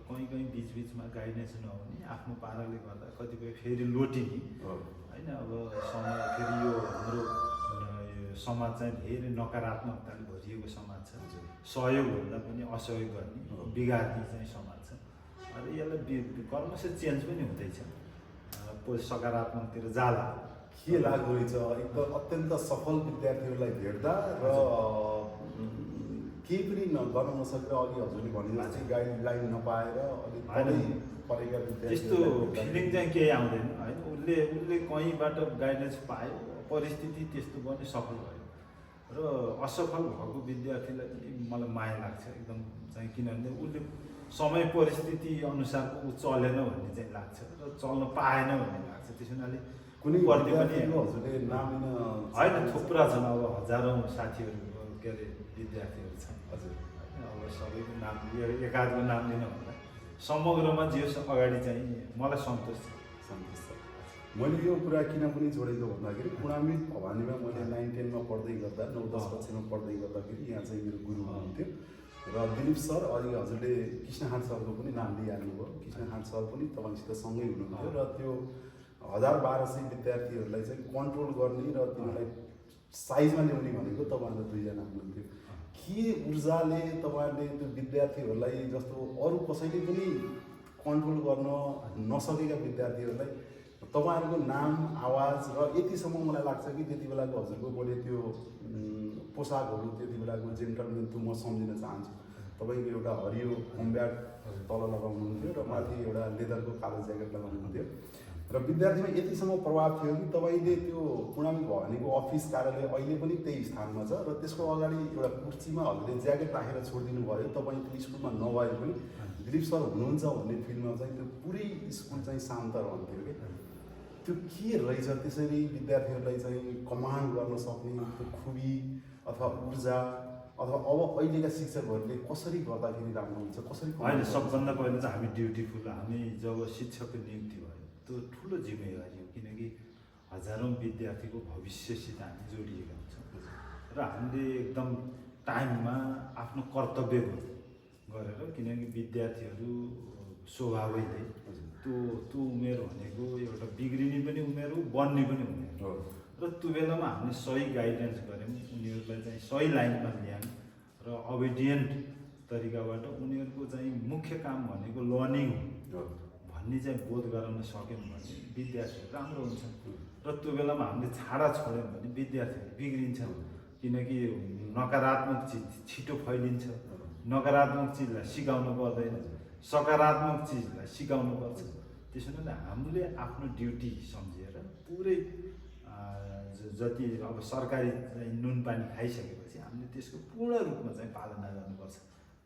कहीँ कहीँ बिचबिचमा गाइडेन्स नहुने आफ्नो पाराले गर्दा कतिपय फेरि लोटिने होइन। अब समाज फेरि यो हाम्रो समाज चाहिँ धेरै नकारात्मकताले भरिएको समाज छ। सहयोगभन्दा पनि असहयोग गर्ने बिगार्ने चाहिँ समाज छ। र यसलाई क्रमशः चेन्ज पनि हुँदैछ, सकारात्मकतिर जाला। के लाग्दो रहेछ एकदम अत्यन्त सफल विद्यार्थीहरूलाई भेट्दा र केही पनि गर्न नसकेर अघि हजुरले भने जस्तै गाइडलाइन नपाएर अलिक तलै परेका विद्यार्थी त्यस्तो फिलिङ चाहिँ केही आउँदैन होइन। उसले कहीँबाट गाइडेन्स पायो, परिस्थिति त्यस्तो पनि सफल भयो। र असफल भएको विद्यार्थीलाई पनि मलाई माया लाग्छ एकदम चाहिँ, किनभने उसले समय परिस्थिति अनुसारको ऊ चलेन भन्ने चाहिँ लाग्छ र चल्न पाएन भन्ने लाग्छ। त्यस हुनाले कुनै प्रति पनि हजुरले नाम होइन थुप्रा छन्। अब हजारौँ साथीहरू के अरे विद्यार्थीहरू छन् हजुर। अब सबैको नाम एकाधको नाम लिन भन्दा समग्रमा जे अगाडि चाहिँ मलाई सन्तोष छ। मैले यो कुरा किन पनि जोडेको भन्दाखेरि कुणामित भवानीमा मैले 9-10मा पढ्दै गर्दा 9-10 कक्षामा पढ्दै गर्दाखेरि यहाँ चाहिँ मेरो गुरु हुनुहुन्थ्यो र दिलीप सर। अहिले हजुरले कृष्णहाट सरको पनि नाम लिइहाल्नुभयो। कृष्णहाट सर पनि तपाईँसित सँगै हुनुहुन्थ्यो र त्यो 1000-1200 विद्यार्थीहरूलाई चाहिँ कन्ट्रोल गर्ने र तिनीहरूलाई साइजमा ल्याउने भनेको तपाईँहरू दुईजना हुनुहुन्थ्यो। के ऊर्जाले तपाईँहरूले त्यो विद्यार्थीहरूलाई जस्तो अरू कसैले पनि कन्ट्रोल गर्न नसकेका विद्यार्थीहरूलाई तपाईँहरूको नाम आवाज र यतिसम्म मलाई लाग्छ कि त्यति बेलाको हजुरको मैले त्यो पोसाकहरू त्यति बेलाको जेन्टलमेन त्यो म सम्झिन चाहन्छु। तपाईँको एउटा हरियो कम्ब्याट तल लगाउनुहुन्थ्यो र माथि एउटा लेदरको कालो ज्याकेट लगाउनुहुन्थ्यो र विद्यार्थीमा यतिसम्म प्रभाव थियो कि तपाईँले त्यो कुणामित भवानीको अफिस कार्यालय अहिले पनि त्यही स्थानमा छ र त्यसको अगाडि एउटा कुर्सीमा हजुरले ज्याकेट राखेर छोडिदिनु भयो। तपाईँ त्यो स्कुलमा नभए पनि दिलीप सर हुनुहुन्छ भन्ने फिल्डमा चाहिँ त्यो पुरै स्कुल चाहिँ शान्त रहन्थ्यो कि। त्यो के रहेछ त्यसरी विद्यार्थीहरूलाई चाहिँ कमान्ड गर्न सक्ने त्यो खुबी अथवा ऊर्जा अथवा अब अहिलेका शिक्षकहरूले कसरी गर्दाखेरि राम्रो हुन्छ, कसरी? होइन, सबभन्दा पहिला चाहिँ हामी ड्युटीफुल। हामी जब शिक्षकको नियुक्ति भयो त्यो ठुलो जिम्मेवारी हो, किनकि हजारौँ विद्यार्थीको भविष्यसित हामी जोडिएका हुन्छौँ र हामीले एकदम टाइममा आफ्नो कर्तव्य गरेर, किनकि विद्यार्थीहरू स्वभावैले त्यो उमेर भनेको एउटा बिग्रिने पनि उमेर हो, बन्ने पनि उमेर हो। र त्यो बेलामा हामीले सही गाइडेन्स गऱ्यौँ, उनीहरूलाई चाहिँ सही लाइनमा ल्यायौँ र ओबिडियन्ट तरिकाबाट उनीहरूको चाहिँ मुख्य काम भनेको लर्निङ हो भन्ने चाहिँ बोध गराउन सक्यौँ भने विद्यार्थीहरू राम्रो हुन्छन्। र त्यो बेलामा हामीले छाडा छोड्यौँ भने विद्यार्थीहरू बिग्रिन्छन्, किनकि नकारात्मक चिज छिटो फैलिन्छ। नकारात्मक चिजलाई सिकाउनु पर्दैन, सकारात्मक चिजलाई सिकाउनु पर्छ। त्यसो हुनाले हामीले आफ्नो ड्युटी सम्झेर पुरै जति अब सरकारी चाहिँ नुन पानी खाइसकेपछि हामीले त्यसको पूर्ण रूपमा चाहिँ पालना गर्नुपर्छ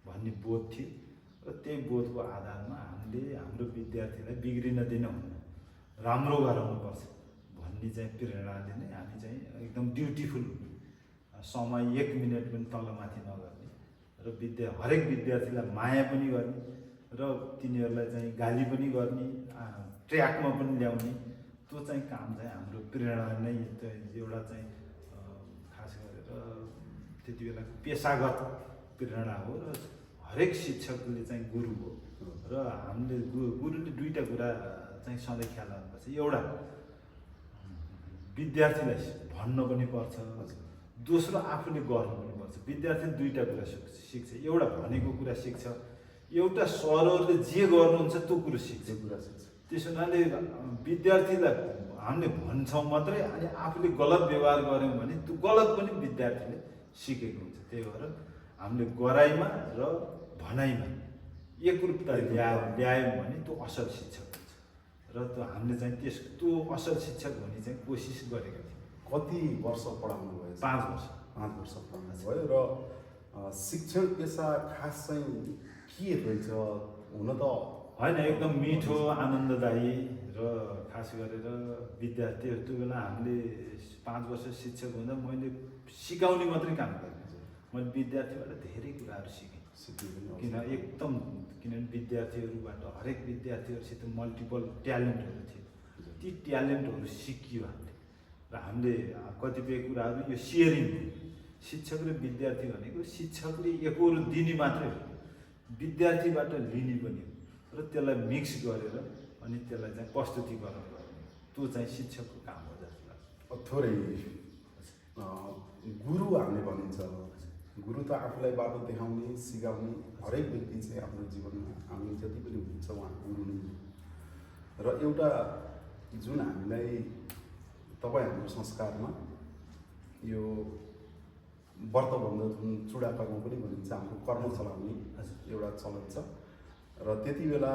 भन्ने बोध थियो र त्यही बोधको आधारमा हामीले हाम्रो विद्यार्थीलाई बिग्रिन दिनुहुन्न, राम्रो गराउनुपर्छ भन्ने चाहिँ प्रेरणाले नै हामी चाहिँ एकदम ड्युटीफुल, समय 1 मिनट पनि तलमाथि नगर्ने र हरेक विद्यार्थीलाई माया पनि गर्ने र तिनीहरूलाई चाहिँ गाली पनि गर्ने, ट्र्याकमा पनि ल्याउने, त्यो चाहिँ काम चाहिँ हाम्रो प्रेरणा नै एउटा चाहिँ खास गरेर त्यति बेलाको पेसागत प्रेरणा हो र हरेक शिक्षकले चाहिँ गुरु हो। र हामीले गुरुले दुईवटा कुरा चाहिँ सधैँ ख्याल राख्नुपर्छ। एउटा विद्यार्थीलाई भन्न पनि पर्छ, दोस्रो आफूले गर्नु पनि पर्छ। विद्यार्थीले दुईवटा कुरा सिक्छ, एउटा भनेको कुरा सिक्छ, एउटा सरहरूले जे गर्नुहुन्छ त्यो कुरो सिक्छ। त्यस हुनाले विद्यार्थीलाई हामीले भन्छौँ मात्रै अनि आफूले गलत व्यवहार गऱ्यौँ भने त्यो गलत पनि विद्यार्थीले सिकेको हुन्छ। त्यही भएर हामीले गराइमा र भनाइमा एकरूपता ल्यायौँ भने त्यो असल शिक्षक हुन्छ। र र त्यो हामीले चाहिँ त्यो असल शिक्षक हुने चाहिँ कोसिस गरेका थियौँ। कति वर्ष पढाउनु भयो? 5 वर्ष। 5 वर्ष पढाउनु भयो। र शिक्षण पेसा खास चाहिँ के रहेछ? हुन त होइन, एकदम मिठो आनन्ददायी र खास गरेर विद्यार्थीहरू त्यो बेला हामीले 5 वर्ष शिक्षक हुँदा मैले सिकाउने मात्रै काम गरेँ। मैले विद्यार्थीबाट धेरै कुराहरू सिकेँ। किनभने विद्यार्थीहरूबाट हरेक विद्यार्थीहरूसित मल्टिपल ट्यालेन्टहरू थियो। ती ट्यालेन्टहरू सिकियो हामीले र हामीले कतिपय कुराहरू यो सेयरिङ, शिक्षक र विद्यार्थी भनेको शिक्षकले एकहोरो दिने मात्रै हो, विद्यार्थीबाट लिने पनि हो र त्यसलाई मिक्स गरेर अनि त्यसलाई चाहिँ प्रस्तुतिकरण गर्ने, त्यो चाहिँ शिक्षकको काम हो जस्तो लाग्छ। थोरै गुरु हामीले भनिन्छ, गुरु त आफूलाई बाटो देखाउने सिकाउने, हरेक व्यक्ति चाहिँ आफ्नो जीवनमा हामी जति पनि हुनुहुन्छ उहाँ गुरु नै हो। र एउटा जुन हामीलाई तपाईँ हाम्रो संस्कारमा यो व्रतबन्ध जुन चुडा कर्म पनि भनिन्छ, हाम्रो कर्म चलाउने एउटा चलन छ। र त्यति बेला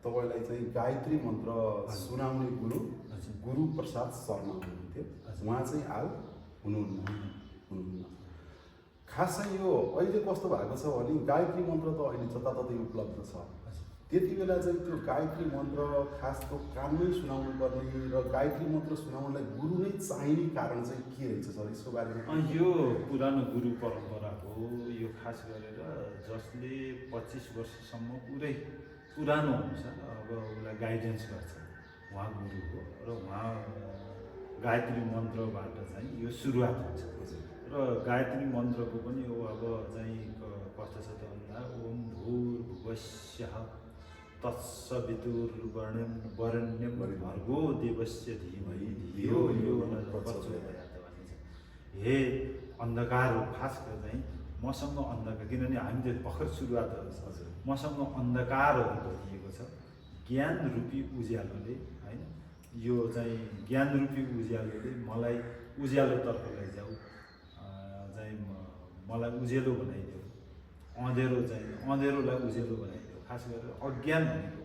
तपाईँलाई चाहिँ गायत्री मन्त्र सुनाउने गुरु प्रसाद शर्मा हुनुहुन्थ्यो। उहाँ चाहिँ हाल हुनुहुन्न। खास चाहिँ यो अहिले कस्तो भएको छ भने गायत्री मन्त्र त अहिले जताततै उपलब्ध छ। त्यति बेला चाहिँ त्यो गायत्री मन्त्र खास त्यो कानमै सुनाउनु पर्ने र गायत्री मन्त्र सुनाउनलाई गुरु नै चाहिने कारण चाहिँ के रहेछ सर? यसको बारेमा यो पुरानो गुरु परम्परा हो। यो खास गरेर जसले 25 वर्षसम्म पुरै पुरानो हुन्छ, अब उसलाई गाइडेन्स गर्छ, उहाँ गुरु हो र उहाँ गायत्री मन्त्रबाट चाहिँ यो सुरुवात हुन्छ। र गायत्री मन्त्रको पनि हो अब चाहिँ कस्तो छ त भन्दा ओम भूर्भुवस्सः तत्सवितुर्वरेण्यं भर्गो देवस्य धीमहि धियो यो न प्रचोदयात् भनिन्छ। हे अन्धकार, खास गरेर चाहिँ मसँग अन्धकार, किनभने हामी त भर्खर सुरुवातहरू छ, मसँग अन्धकारहरू भरिएको छ, ज्ञान रूपी उज्यालोले, होइन, यो चाहिँ ज्ञान रूपी उज्यालोले मलाई उज्यालोतर्फ लैजाऊ, चाहिँ मलाई उज्यालो बनाइदेऊ, अँधेरोलाई उज्यालो बनाइदेऊ। खास गरेर अज्ञान भनेको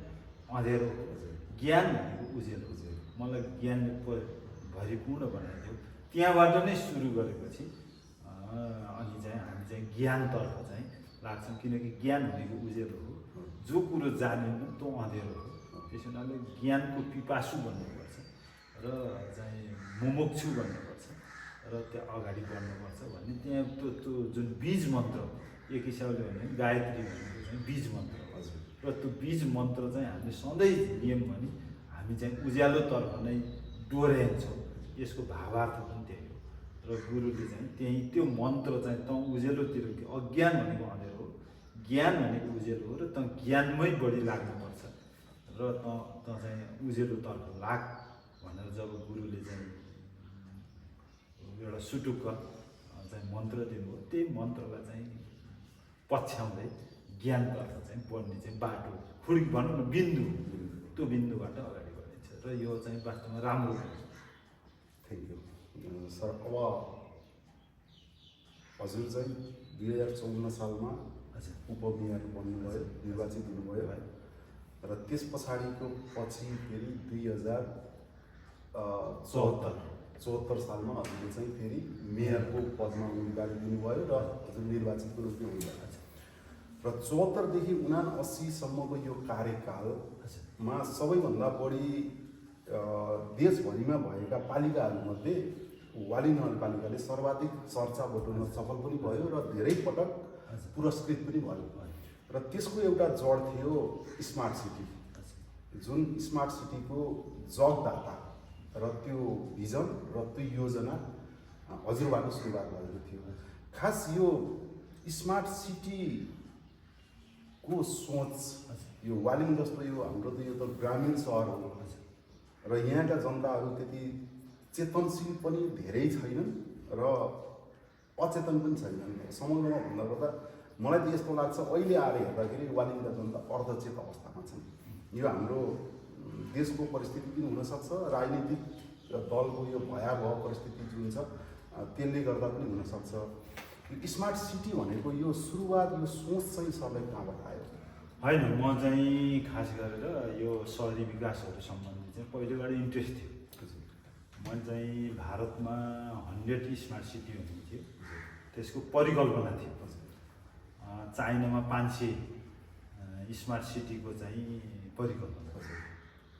अँधेरो हो, ज्ञान भनेको उज्यालो, मलाई ज्ञानले भरिपूर्ण बनाइदेऊ। त्यहाँबाट नै सुरु गरेपछि अनि चाहिँ हामी चाहिँ ज्ञानतर्फ चाहिँ लाग्छौँ, किनकि ज्ञान भनेको उज्यालो हो, जो कुरो जानिन्न त्यो अँधेरो हो। त्यस हुनाले ज्ञानको पिपासु बन्नुपर्छ र चाहिँ मुमुक्षु बन्नुपर्छ र त्यहाँ अगाडि बढ्नुपर्छ भन्ने त्यहाँ त्यो जुन बीज मन्त्र, एक हिसाबले भने गायत्री भनेको चाहिँ बीज मन्त्र हो। र त्यो बीज मन्त्र चाहिँ हामीले सधैँ नियम भने हामी चाहिँ उज्यालोतर्फ नै डोर्याउँछौँ। यसको भावार्थ पनि त्यही हो। र गुरुले चाहिँ त्यही त्यो मन्त्र चाहिँ त उज्यालोतिर, अज्ञान भनेको अँधेरो हो, ज्ञान भनेको उज्यालो हो र त ज्ञानमै बढी लाग्नुपर्छ र त चाहिँ उज्यालोतर्फ लाग भनेर जब गुरुले चाहिँ एउटा सुटुक्क चाहिँ मन्त्र दिनुभयो, त्यही मन्त्रलाई चाहिँ पछ्याउँदै ज्ञानतर्फ चाहिँ बढ्ने चाहिँ बाटो, खुडी भनौँ न, बिन्दु, त्यो बिन्दुबाट अगाडि बढिन्छ र यो चाहिँ वास्तवमा राम्रो हो। Thank you sir. अब हजुर चाहिँ 2054 सालमा उपमेयर बन्नुभयो, निर्वाचित हुनुभयो र त्यस पछाडिको पछि फेरि 2074 सालमा हजुरले चाहिँ फेरि मेयरको पदमा उम्मेदवारी दिनुभयो र हजुर निर्वाचितको रूपमा हुनुभयो र 74 देखि 79 सम्मको यो कार्यकालमा सबैभन्दा बढी देशभरिमा भएका पालिकाहरूमध्ये वाली नगरपालिकाले सर्वाधिक चर्चा बटुल्न सफल पनि भयो र धेरै पटक पुरस्कृत पनि भयो र त्यसको एउटा जड थियो स्मार्ट सिटी, जुन स्मार्ट सिटीको जगदाता र त्यो भिजन र त्यो योजना हजुरबाट सुरुवात भएको थियो। खास यो स्मार्ट सिटीको सोच, यो वालिङ जस्तो यो हाम्रो त यो त ग्रामीण सहर हो र यहाँका जनताहरू त्यति चेतनशील पनि धेरै छैनन् र अचेतन पनि छैनन्। समग्रमा भन्दा पर्दा मलाई त यस्तो लाग्छ अहिले आएर हेर्दाखेरि वालिङका जनता अर्धचेत अवस्थामा छन्। यो हाम्रो देशको परिस्थिति पनि हुनसक्छ, राजनीतिक दलको यो भयावह परिस्थिति जुन छ त्यसले गर्दा पनि हुनसक्छ। यो स्मार्ट सिटी भनेको यो सुरुवात, यो सोच चाहिँ सबलाई कहाँबाट आयो? होइन, म चाहिँ खास गरेर यो सहरी विकासहरू सम्बन्धी चाहिँ पहिलेबाट इन्ट्रेस्ट थियो। मैले चाहिँ भारतमा 100 स्मार्ट सिटी हुने थियो, त्यसको परिकल्पना थियो। चाइनामा 500 स्मार्ट सिटीको चाहिँ परिकल्पना,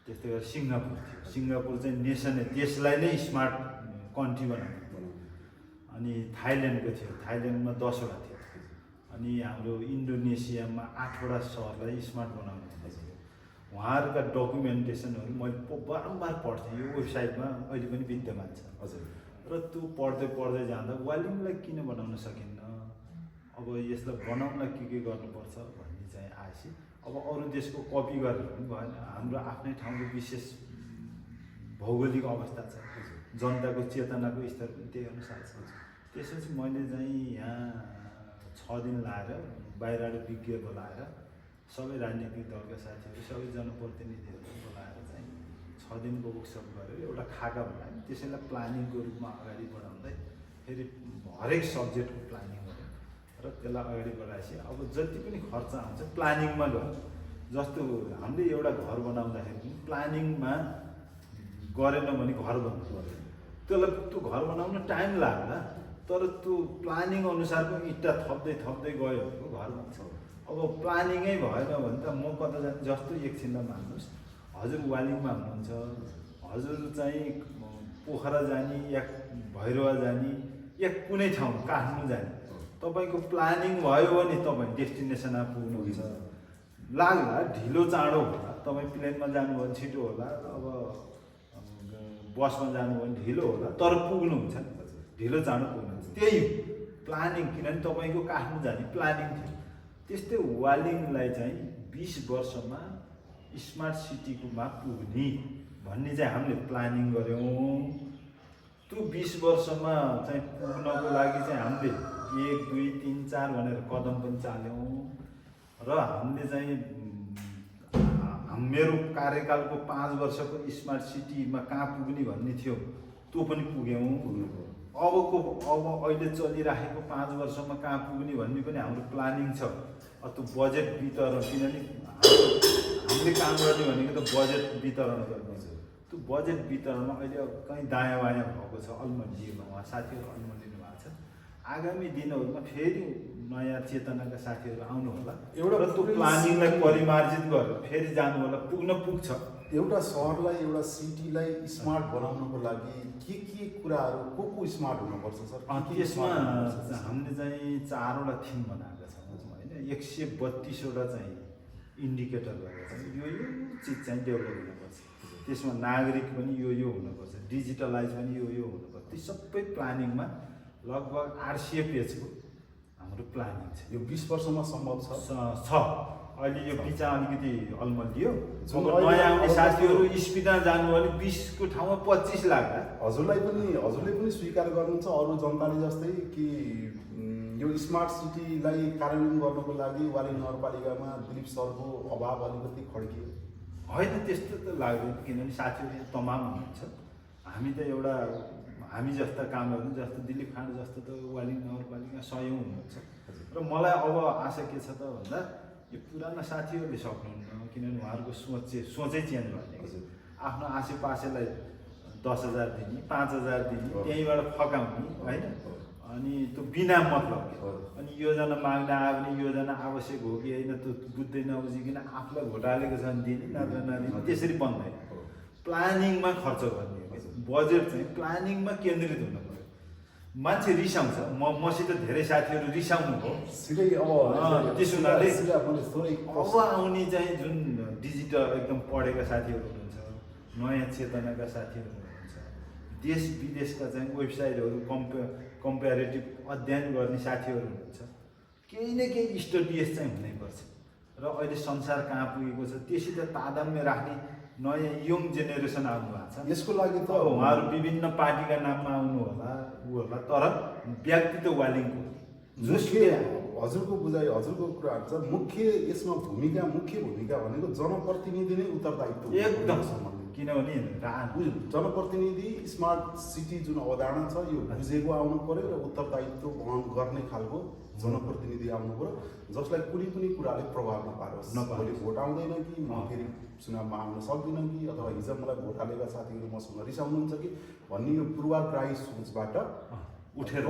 त्यस्तै गरेर सिङ्गापुर थियो। सिङ्गापुर चाहिँ नेसन, देशलाई नै स्मार्ट कन्ट्री बनाउने। अनि थाइल्यान्डको थियो, थाइल्यान्डमा 10वटा थियो। अनि हाम्रो इन्डोनेसियामा 8वटा सहरलाई स्मार्ट बनाउनु थियो। उहाँहरूका डकुमेन्टेसनहरू मैले बारम्बार पढ्थेँ, यो वेबसाइटमा अहिले पनि विद्यमान छ। हजुर। र त्यो पढ्दै जाँदा वालिङलाई किन बनाउन सकिन्न, अब यसलाई बनाउनलाई के गर्नुपर्छ भन्ने चाहिँ आएपछि अब अरू देशको कपी गरेर पनि भएन। हाम्रो आफ्नै ठाउँको विशेष भौगोलिक अवस्था छ, जनताको चेतनाको स्तर पनि त्यही अनुसार छ। त्यसपछि मैले चाहिँ यहाँ 6 दिन लाएर बाहिरबाट विज्ञ बोलाएर सबै राजनीतिक दलका साथीहरू, सबै जनप्रतिनिधिहरू बोलाएर चाहिँ 6 दिनको वर्कसप गरेर एउटा खाका बनायो। त्यसैलाई प्लानिङको रूपमा अगाडि बढाउँदै फेरि हरेक सब्जेक्टको प्लानिङ गऱ्यो र त्यसलाई अगाडि बढाएपछि अब जति पनि खर्च आउँछ प्लानिङमा गयो। जस्तो हामीले एउटा घर बनाउँदाखेरि पनि प्लानिङमा गरेन भने घर बन्नु पर्यो। त्यसलाई त्यो घर बनाउन टाइम लाग्ला, तर त्यो प्लानिङ अनुसारको इँटा थप्दै गयो भने घर बन्छ। अब प्लानिङै भएन भने त म कता जाने, जस्तो एकछिनमा मान्नुहोस्, हजुर वालिङमा हुनुहुन्छ, हजुर चाहिँ पोखरा जाने या भैरवा जाने या कुनै ठाउँ काठमाडौँ जाने, तपाईँको प्लानिङ भयो भने तपाईँ डेस्टिनेसनमा पुग्नुहुन्छ। लाग्ला ढिलो चाँडो होला, तपाईँ प्लेनमा जानुभयो भने छिटो होला, अब बसमा जानुभयो भने ढिलो होला, तर पुग्नुहुन्छ, ढिलो चाँडो पुग्नुहुन्छ। त्यही हो प्लानिङ, किनभने तपाईँको काठमाडौँ जाने प्लानिङ थियो। त्यस्तै वालिङलाई चाहिँ 20 वर्षमा स्मार्ट सिटीकोमा पुग्ने भन्ने चाहिँ हामीले प्लानिङ गऱ्यौँ। त्यो 20 वर्षमा चाहिँ पुग्नको लागि चाहिँ हामीले 1, 2, 3, 4 भनेर कदम पनि चाल्यौँ र हामीले चाहिँ मेरो कार्यकालको 5 वर्षको स्मार्ट सिटीमा कहाँ पुग्ने भन्ने थियो, त्यो पनि पुग्यौँ। अब अहिले चलिराखेको 5 वर्षमा कहाँ पुग्ने भन्ने पनि हाम्रो प्लानिङ छ। त्यो बजेट वितरण, किनभने हामीले काम गर्ने भनेको त बजेट वितरण गर्नु छ। त्यो बजेट वितरणमा अहिले कहीँ दायाँ बायाँ भएको छ, अल्मलिएमा, उहाँ साथीहरू अल्मलिनु भएको छ। आगामी दिनहरूमा फेरि नयाँ चेतनाका साथीहरू आउनु होला, एउटा त्यो प्लानिङलाई परिमार्जित गरेर फेरि जानु होला, पुग्छ। एउटा सहरलाई, एउटा सिटीलाई स्मार्ट बनाउनको लागि के कुराहरू को स्मार्ट हुनुपर्छ सर? त्यसमा हामीले चाहिँ 4वटा थिम बनाएका छौँ होइन, 132वटा चाहिँ इन्डिकेटर गरेर चाहिँ यो चिज चाहिँ डेभलप हुनुपर्छ। त्यसमा नागरिक पनि यो हुनुपर्छ, डिजिटलाइज पनि यो हुनुपर्छ। ती सबै प्लानिङमा लगभग 800 पेजको हाम्रो प्लानिङ छ। यो 20 वर्षमा सम्भव छ। अहिले यो बिचा अलिकति अल्मलियो। नयाँ आउने साथीहरू स्पिडमा जानु भने 20को ठाउँमा 25 लाग्ला। हजुरले पनि स्वीकार गर्नुहुन्छ अरू जनताले जस्तै कि यो स्मार्ट सिटीलाई कार्यान्वयन गर्नको लागि वालिङ नगरपालिकामा दिलीप सरको अभाव अलिकति खड्कियो? होइन, त्यस्तो त लाग्दैन, किनभने साथीहरू तमाम हुनुहुन्छ। हामी त एउटा हामी जस्ता काम गर्नु, जस्तो दिलीप खाँड जस्तो त वालिङ नगरपालिका 100 हुनुहुन्छ। र मलाई अब आशा के छ त भन्दा यो पुराना साथीहरूले सक्नुहुन्न, किनभने उहाँहरूको सोचै चेन्ज भयो। आफ्नो आसेपासेलाई 10,000 दिने, 5,000 दिने, त्यहीँबाट फकाउने होइन, अनि त्यो बिना मतलब। अनि योजना माग्न आयो भने योजना आवश्यक हो कि होइन त्यो बुझ्दै नबुझिकन आफूलाई घोटालेको छ भने दिने, नत्र नदिने, त्यसरी बन्दैन। प्लानिङमा खर्च गर्ने हो, बजेट चाहिँ प्लानिङमा केन्द्रित हुनु पर्यो। मान्छे रिसाउँछ, मसित धेरै साथीहरू रिसाउनु हो सिधै। त्यसो हुनाले अब आउने चाहिँ जुन डिजिटल एकदम पढेका साथीहरू हुनुहुन्छ, नयाँ चेतनाका साथीहरू हुनुहुन्छ, देश विदेशका चाहिँ वेबसाइटहरू कम्पेरिटिभ अध्ययन गर्ने साथीहरू हुनुहुन्छ, केही न केही स्टडिज चाहिँ हुनैपर्छ। र अहिले संसार कहाँ पुगेको छ त्यससित तादाम्य राख्ने नयाँ यङ जेनेरेसन आउनु भएको छ। यसको लागि त उहाँहरू विभिन्न पार्टीका नाममा आउनु होला, तर व्यक्तित्व वालिङको जसले हजुरको बुझाइ हजुरको कुराहरू छ मुख्य यसमा मुख्य भूमिका भनेको जनप्रतिनिधि नै उत्तरदायित्व एकदम सम्बन्धित किनभने जनप्रतिनिधि स्मार्ट सिटी जुन अवधारणा छ यो बुझेको आउनु पर्यो र उत्तरदायित्व वहन गर्ने खालको जनप्रतिनिधि आउनु पर्यो जसलाई कुनै पनि कुराले प्रभाव नपारोस् भोलि भोट आउँदैन कि म फेरि चुनावमा आउन सक्दिनँ कि अथवा हिजो मलाई भोट हालेका साथीहरू मसँग रिसाउनुहुन्छ कि भन्ने यो पूर्वाग्राही सोचबाट उठेर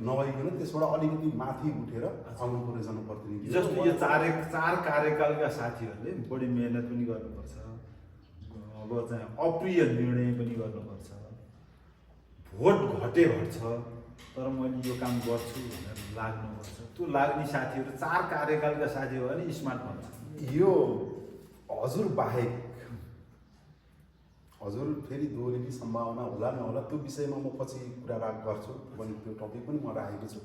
नभइकन त्यसबाट अलिकति माथि उठेर आउनु पर्यो जनप्रतिनिधि। जस्तो यो चार कार्यकालका साथीहरूले बढी मेहनत पनि गर्नुपर्छ, अब चाहिँ अप्रिय निर्णय पनि गर्नुपर्छ, भोट घटे घट्छ तर मैले यो काम गर्छु भनेर लाग्नुपर्छ। त्यो लाग्ने साथीहरू चार कार्यकालका साथी हो भने स्मार्ट भन्छ। यो हजुर बाहेक हजुर फेरि दोहोरिने सम्भावना होला नहोला त्यो विषयमा म पछि कुरा गर्छु भने त्यो टपिक पनि म राखेको छु।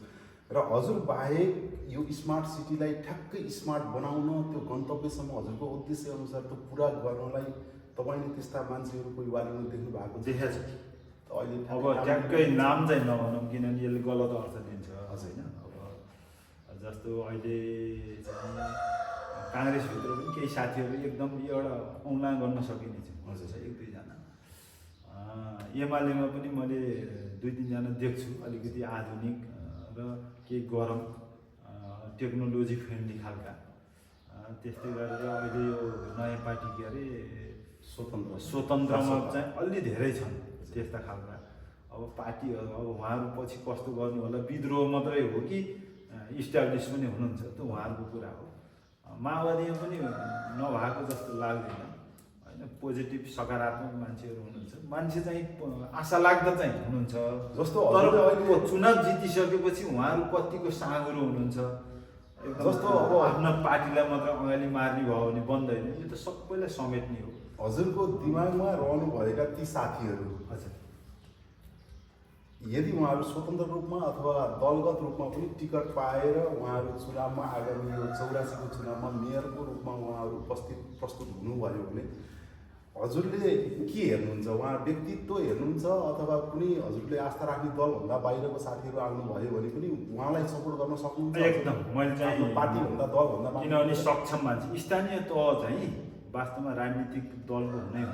र हजुर बाहेक यो स्मार्ट सिटीलाई ठ्याक्कै स्मार्ट बनाउन त्यो गन्तव्यसम्म हजुरको उद्देश्य अनुसार त्यो पुरा गर्नलाई तपाईँले त्यस्ता मान्छेहरू कोही वालीमा देख्नु भएको देखेको छ। अहिले अब ठ्याक्कै नाम चाहिँ नभनौँ किनभने यसले गलत अर्थ दिन्छ होइन। अब जस्तो अहिले चाहिँ काङ्ग्रेसभित्र पनि केही साथीहरू एकदम एउटा औँला गर्न सकिने छ एक दुईजना। एमालेमा पनि मैले दुई तिनजना देख्छु अलिकति आधुनिक र केही गरम टेक्नोलोजी फ्रेन्डली खालका। त्यस्तै गरेर अहिले यो नयाँ पार्टी के अरे स्वतन्त्रमा चाहिँ अलि धेरै छन् त्यस्ता खालका। अब पार्टीहरू अब उहाँहरू पछि कस्तो गर्नु होला, विद्रोह मात्रै हो कि इस्टाब्लिस पनि हुनुहुन्छ त्यो उहाँहरूको कुरा हो। माओवादीमा पनि नभएको जस्तो लाग्दैन होइन, पोजिटिभ सकारात्मक मान्छेहरू हुनुहुन्छ, मान्छे चाहिँ आशा लाग्दो चाहिँ हुनुहुन्छ। जस्तो तर अहिले चुनाव जितिसकेपछि उहाँहरू कतिको साँगुरो हुनुहुन्छ, जस्तो अब आफ्नो पार्टीलाई मात्र अगाडि मार्ने भयो भने बन्दैन, यो त सबैलाई समेट्ने हो। हजुरको दिमागमा रहनुभएका ती साथीहरू हजुर यदि उहाँहरू स्वतन्त्र रूपमा अथवा दलगत रूपमा पनि टिकट पाएर उहाँहरू चुनावमा आगामी यो 84को चुनावमा मेयरको रूपमा उहाँहरू प्रस्तुत हुनुभयो भने हजुरले के हेर्नुहुन्छ? उहाँ व्यक्तित्व हेर्नुहुन्छ अथवा कुनै हजुरले आस्था राख्ने दलभन्दा बाहिरको साथीहरू आउनुभयो भने पनि उहाँलाई सपोर्ट गर्न सक्नुहुन्छ? एकदम मैले चाहिँ पार्टीभन्दा दलभन्दा किनभने सक्षम मान्छे स्थानीय तह चाहिँ वास्तवमा राजनीतिक दलको हुनै हो।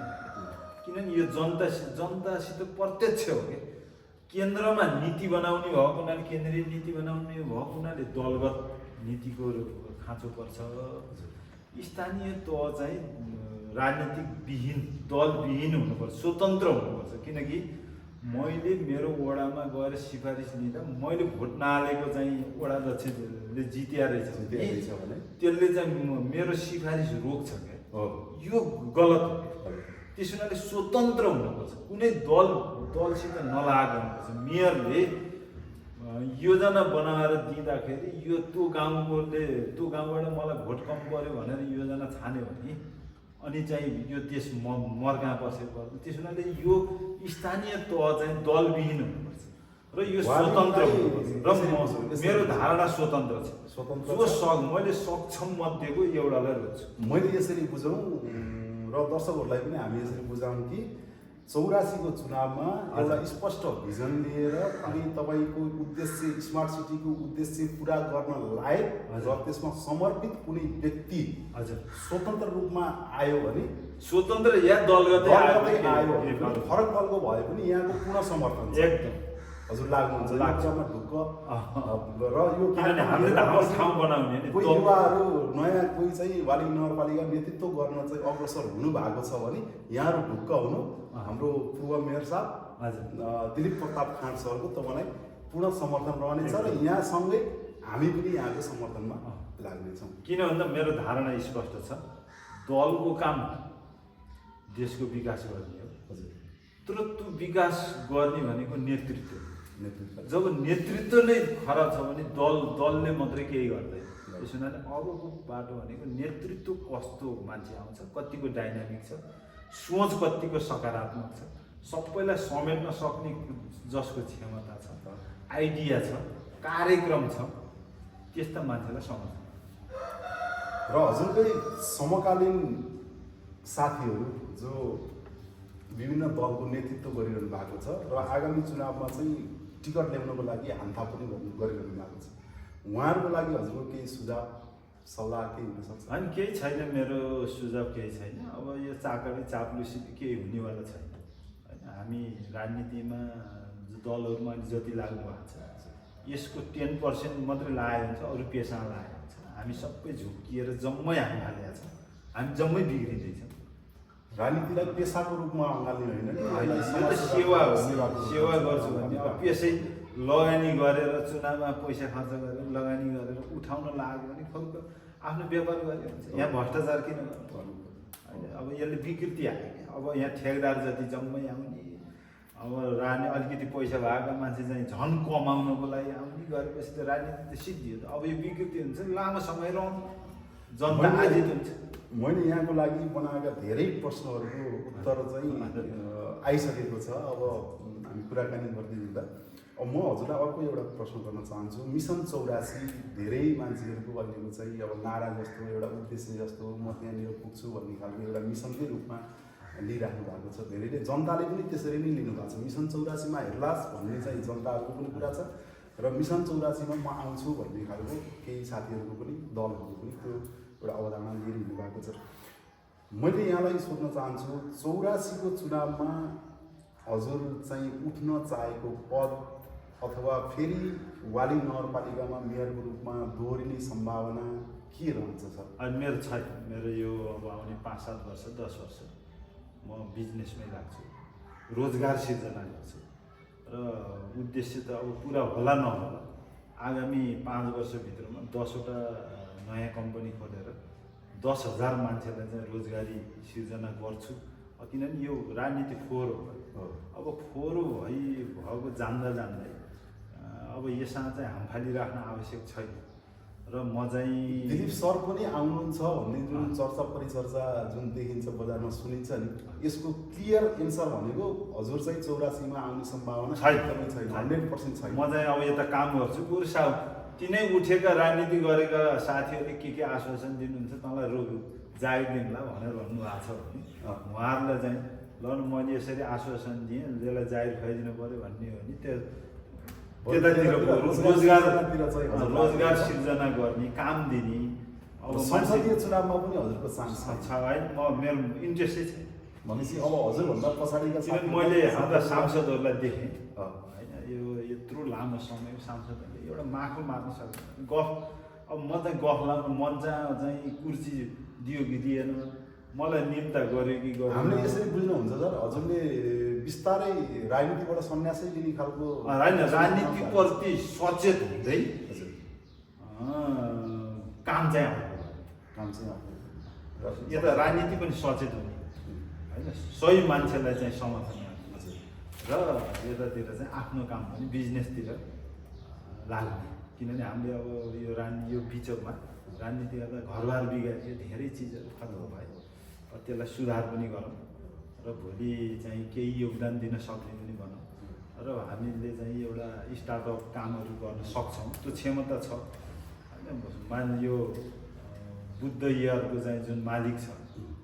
किनभने यो जनतासित प्रत्यक्ष हो कि केन्द्रमा नीति बनाउने भएको हुनाले केन्द्रीय नीति बनाउने भएको हुनाले दलगत नीतिको खाँचो पर्छ। स्थानीय तह चाहिँ राजनीतिक विहीन दलविहीन हुनुपर्छ, स्वतन्त्र हुनुपर्छ। किनकि मैले मेरो वडामा गएर सिफारिस लिँदा मैले भोट नहालेको चाहिँ वडा अध्यक्षले जितिया रहेछ भने त्यसले चाहिँ मेरो सिफारिस रोक्छ क्या, यो गलत हो। त्यस हुनाले स्वतन्त्र हुनुपर्छ, कुनै दलसित नलागेको हुनुपर्छ। मेयरले योजना बनाएर दिँदाखेरि यो त्यो गाउँबाट मलाई भोट कम पर्यो भनेर योजना छान्यो भने अनि चाहिँ यो देश मर्का बसेको पर्छ। त्यस हुनाले यो स्थानीय तह चाहिँ दलविहीन हुनुपर्छ र यो स्वतन्त्र हुनुपर्छ। र मेरो धारणा स्वतन्त्र छ। मैले सक्षम मध्येको एउटालाई रोज्छु। मैले यसरी बुझौँ र दर्शकहरूलाई पनि हामी यसरी बुझाउँ कि 84को चुनावमा एउटा स्पष्ट भिजन लिएर अनि तपाईँको उद्देश्य स्मार्ट सिटीको उद्देश्य पुरा गर्न लायक र त्यसमा समर्पित कुनै व्यक्ति स्वतन्त्र रूपमा आयो भने स्वतन्त्र या दलगतै आयो फरक दलको भए पनि यहाँको पूर्ण समर्थन छ। एकदम हजुर लाग्नुहुन्छ लाग्छमा ढुक्क र यो किनभने हामीले त हाम्रो ठाउँ बनाउने नि कोही युवाहरू नयाँ कोही चाहिँ वाली नगरपालिका नेतृत्व गर्न चाहिँ अग्रसर हुनु भएको छ भने यहाँहरू ढुक्क हुनु। हाम्रो पूर्व मेयर साहब दिलीप प्रताप खाँड सरको तपाईँलाई पूर्ण समर्थन रहनेछ र यहाँसँगै हामी पनि यहाँको समर्थनमा लाग्नेछौँ। किन भन्दा मेरो धारणा स्पष्ट छ, दलको काम देशको विकास गर्ने हो। तर त्यो विकास गर्ने भनेको नेतृत्व। जब नेतृत्व नै खराब छ भने दलले मात्रै केही गर्दैन। त्यस हुनाले अबको बाटो भनेको नेतृत्व कस्तो मान्छे आउँछ, कतिको डाइनामिक छ, सोच कतिको सकारात्मक छ, सबैलाई समेट्न सक्ने जसको क्षमता छ, आइडिया छ, कार्यक्रम छ, त्यस्ता मान्छेलाई समर्थन। र हजुरकै समकालीन साथीहरू जो विभिन्न दलको नेतृत्व गरिरहनु भएको छ र आगामी चुनावमा चाहिँ टिकट ल्याउनको लागि हान्था पनि गरिरहनु भएको छ, उहाँहरूको लागि हजुरको केही सुझाव सल्लाह केही हुनसक्छ? होइन केही छैन, मेरो सुझाव केही छैन। अब यो चाकरी चाप्लुसी केही हुनेवाला छैन होइन। हामी राजनीतिमा दलहरूमा जति लाग्नु भएको छ यसको 10% मात्रै लगायो भने चाहिँ अरू पेसामा लागेको हुन्छ। हामी सबै झुक्किएर जम्मै हामी हालेका छौँ, हामी जम्मै बिग्रिँदैछौँ। राजनीतिलाई पेसाको रूपमा अँगाल्ने होइन नि, यो त सेवा हो, सेवा गर्छु भने अब पेसै लगानी गरेर चुनावमा पैसा खर्च गरेर लगानी गरेर उठाउन लाग्यो भने फर्क आफ्नो व्यापार गरे हुन्छ। यहाँ भ्रष्टाचार किन गर्नु होइन? अब यसले विकृति हाल्यो। अब यहाँ ठेकदार जति जम्मै आउने, अब अलिकति पैसा भएका मान्छे चाहिँ झन् कमाउनको लागि आउने गरेपछि त राजनीति त सिद्धियो। अब यो विकृति हुन्छ, लामो समय रहनु, जनता आजित हुन्छ। मैले यहाँको लागि बनाएका धेरै प्रश्नहरूको उत्तर चाहिँ आइसकेको छ। अब हामी कुराकानी गर्दै हुँदा अब म हजुरलाई अर्को एउटा प्रश्न गर्न चाहन्छु। मिसन 84 धेरै मान्छेहरूको अहिलेको चाहिँ अब नारा जस्तो एउटा उद्देश्य जस्तो म त्यहाँनिर पुग्छु भन्ने खालको एउटा मिसनकै रूपमा लिइराख्नु भएको छ। धेरैले जनताले पनि त्यसरी नै लिनुभएको छ। मिसन 84 मा हेर्लास् भन्ने चाहिँ जनताहरूको पनि कुरा छ र मिसन 84 मा म आउँछु भन्ने खालको केही साथीहरूको पनि दलहरूको पनि त्यो एउटा अवधारणा लिएर हिँड्नु भएको छ। मैले यहाँलाई सोध्न चाहन्छु 84 को चुनावमा हजुर चाहिँ उठ्न चाहेको पद अथवा फेरि वाली नगरपालिकामा मेयरको रूपमा दोहोरिने सम्भावना के रहन्छ सर? अनि मेरो छैन। मेरो यो अब आउने 5-7 वर्ष 10 वर्ष म बिजनेसमै लाग्छु, रोजगार सिर्जना गर्छु र उद्देश्य त अब पुरा होला नहोला आगामी 5 वर्षभित्रमा 10वटा नयाँ कम्पनी खोलेर 10,000 मान्छेलाई चाहिँ रोजगारी सिर्जना गर्छु। किनभने यो राजनीति फोहोर हो। अब फोहोर भएको जान्दा जान्दै अब यसमा चाहिँ हामफाली राख्न आवश्यक छैन र म चाहिँ दिलीप सर पनि आउनुहुन्छ भन्ने जुन चर्चा परिचर्चा जुन देखिन्छ बजारमा सुनिन्छ नि, यसको क्लियर एन्सर भनेको हजुर चाहिँ 84 मा आउने सम्भावना एकदमै छैन, 100% छैन। म चाहिँ अब यता काम गर्छु, गुरुसा तिनै उठेका राजनीति गरेका साथीहरूले के आश्वासन दिनुहुन्छ तँलाई जागिर दिउँला भनेर भन्नुभएको छ भने उहाँहरूलाई चाहिँ ल मैले यसरी आश्वासन दिएँ यसलाई जागिर खुवाइदिनु पऱ्यो भन्ने हो भने त्यतातिर रोजगार सिर्जना गर्ने, काम दिने। अब संसदीय चुनावमा पनि हजुरको चान्स छ है? मेरो इन्ट्रेस्टै छैन भनेपछि अब हजुरभन्दा पछाडिका मैले हाम्रा सांसदहरूलाई देखेँ होइन, यो यत्रो लामो समय सांसदहरूले एउटा माखो मार्न सक्दैन। गफ अब म चाहिँ गफ लाउनु मन चाहिँ कुर्सी दियो कि दिएन, मलाई निम्ता गर्यो कि गर्यो। हामीले यसरी बुझ्नुहुन्छ सर, हजुरले बिस्तारै राजनीतिबाट सन्यासै लिने खालको होइन, राजनीतिप्रति सचेत हुँदै काम चाहिँ आउनु। यता राजनीति पनि सचेत हुने होइन, सही मान्छेलाई चाहिँ समर्थन गर्ने र यतातिर चाहिँ आफ्नो काम पनि बिजनेसतिर लाग्ने। किनभने हामीले अब यो बिचमा राजनीति गर्दा घरबार बिगारियो, धेरै चिजहरू खतम भयो, त्यसलाई सुधार पनि गरौँ र भोलि चाहिँ केही योगदान दिन सक्ने पनि बनाऊँ र हामीले चाहिँ एउटा स्टार्टअप कामहरू गर्न सक्छौँ, त्यो क्षमता छ होइन। यो बुद्ध इयरको चाहिँ जुन मालिक छ